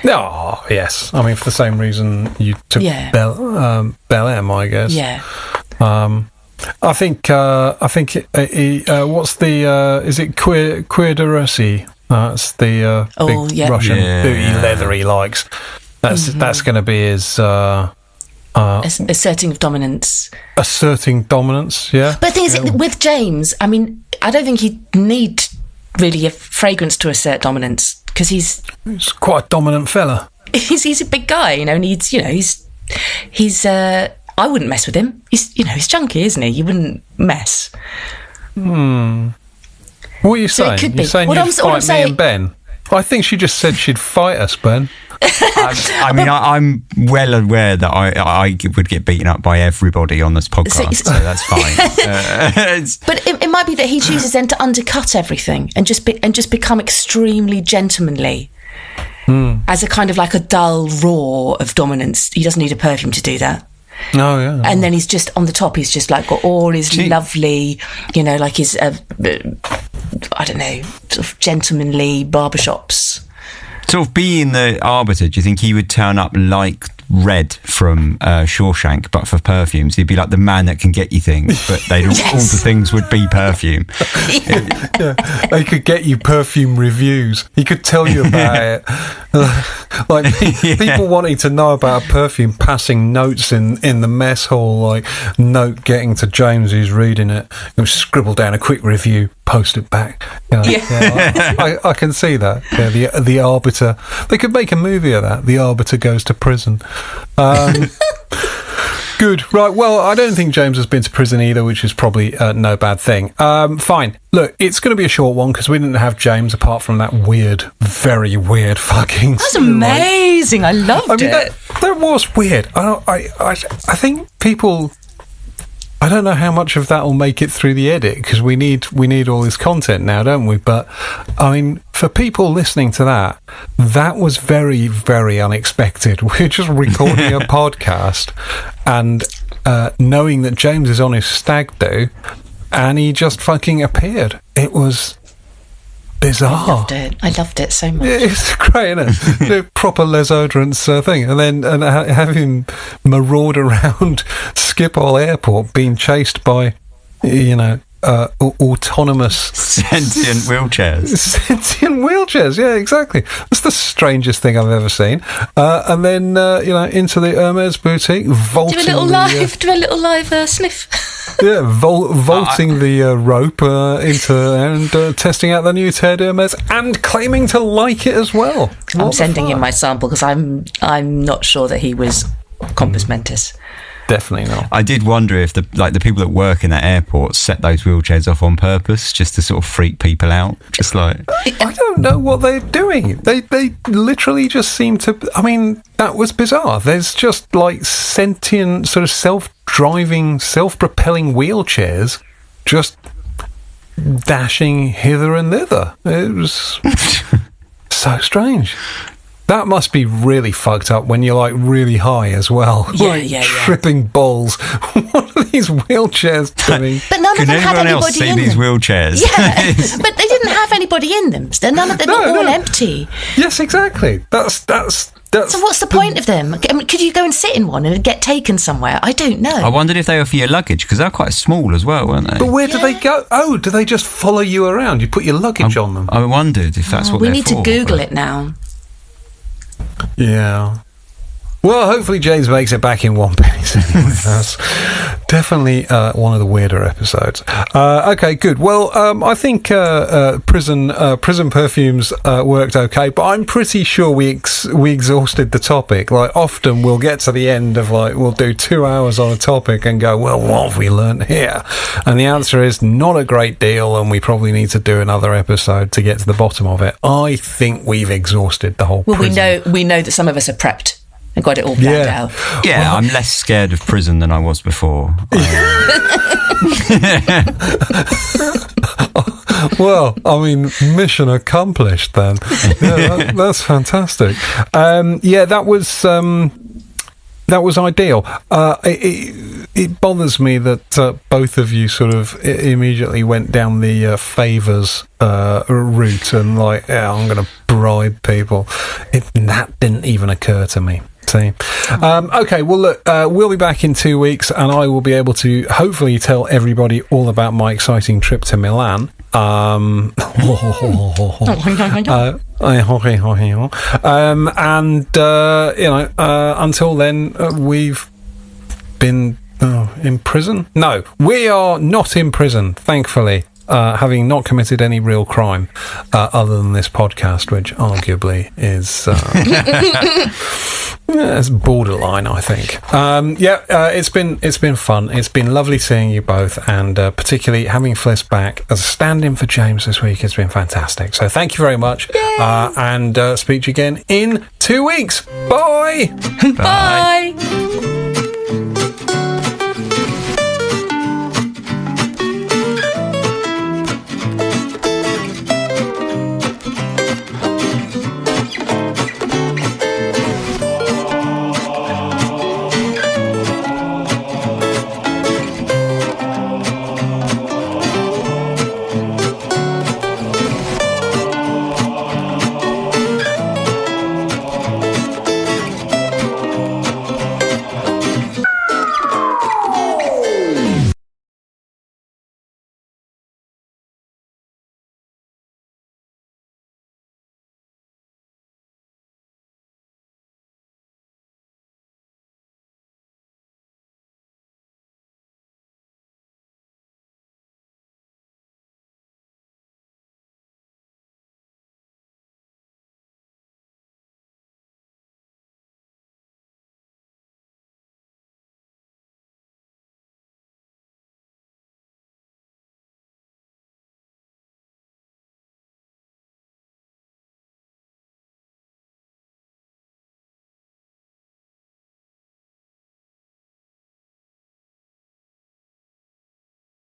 Oh, yes. I mean, for the same reason you took Bel M, I guess. Yeah. I think. What's the? Is it Queer de Russie? That's the big Russian booty leather he likes. That's going to be his asserting of dominance. Asserting dominance, yeah. But the thing is, with James, I mean, I don't think he'd need really a fragrance to assert dominance, because he's quite a dominant fella. He's a big guy, and he's I wouldn't mess with him. He's chunky, isn't he? You wouldn't mess. What are you saying? You're saying you'd fight me and Ben? I think she just said she'd fight us, Ben. I mean, I'm well aware that I would get beaten up by everybody on this podcast, so that's fine. But it might be that he chooses then to undercut everything and just become extremely gentlemanly, as a kind of like a dull roar of dominance. He doesn't need a perfume to do that. Oh, yeah. And then he's just on the top. He's just like got all his lovely, like his, I don't know, sort of gentlemanly barbershops. Sort of being the arbiter, do you think he would turn up like Red from Shawshank, but for perfumes? He'd be like the man that can get you things, but all the things would be perfume. Yeah. They could get you perfume reviews. He could tell you about it. Like people wanting to know about a perfume, passing notes in the mess hall, like note getting to James who's reading it, and scribble down a quick review, post it back. I can see that. Yeah, the arbiter. They could make a movie of that. The arbiter goes to prison. Good. Right. Well, I don't think James has been to prison either, which is probably no bad thing. Fine. Look, it's going to be a short one because we didn't have James apart from that very weird fucking... That's amazing. I loved it. That was weird. I think people... I don't know how much of that will make it through the edit, because we need all this content now, don't we? But I mean, for people listening to that was very, very unexpected. We're just recording a podcast and knowing that James is on his stag do, and he just fucking appeared. It was bizarre. I loved it so much. It's great, isn't it? Proper Les Oderants thing. And then have him maraud around Schiphol Airport being chased by, autonomous... Sentient wheelchairs. Sentient wheelchairs, yeah, exactly. That's the strangest thing I've ever seen. And then, into the Hermes boutique, vaulting... Do a little live sniff. Yeah, vaulting the rope into there and testing out the new Ted Hermes and claiming to like it as well. I'm sending him my sample because I'm not sure that he was compos mentis. Definitely not. I did wonder if the people that work in that airport set those wheelchairs off on purpose just to sort of freak people out. Just like, I don't know what they're doing. They literally just seem to. I mean, that was bizarre. There's just like sentient, sort of self-driving, self-propelling wheelchairs just dashing hither and thither. It was so strange. That must be really fucked up when you're like really high as well. Yeah. Tripping balls. What are these wheelchairs doing? But none of them had anybody else see in these them. wheelchairs? Yeah, but they didn't have anybody in them. So they're all empty. Yes, exactly. That's. So what's the point of them? I mean, could you go and sit in one and get taken somewhere? I don't know. I wondered if they were for your luggage, because they're quite small as well, weren't they? But where do they go? Oh, do they just follow you around? You put your luggage on them? I wondered if that's what we they're need for. to Google it now. Yeah. Well, hopefully James makes it back in one piece anyway. Definitely one of the weirder episodes. Okay, good. Well, I think prison perfumes worked okay, but I'm pretty sure we exhausted the topic. Like, often we'll get to the end of, like, we'll do 2 hours on a topic and go, well, what have we learned here? And the answer is not a great deal, and we probably need to do another episode to get to the bottom of it. I think we've exhausted the whole prison. we know that some of us are prepped and got it all planned out. Yeah, well, I'm less scared of prison than I was before. Well, I mean, mission accomplished then. Yeah, that's fantastic. That was ideal. It bothers me that both of you sort of immediately went down the favours route and, like, I'm going to bribe people. That didn't even occur to me. See? Okay, well, look, we'll be back in 2 weeks, and I will be able to hopefully tell everybody all about my exciting trip to Milan. Until then, we've been in prison. No, we are not in prison, thankfully. Having not committed any real crime other than this podcast, which arguably is it's borderline, I think. It's been fun. It's been lovely seeing you both, and particularly having Fliss back as a stand-in for James this week has been fantastic. So thank you very much, and speak to you again in 2 weeks. Bye. Bye.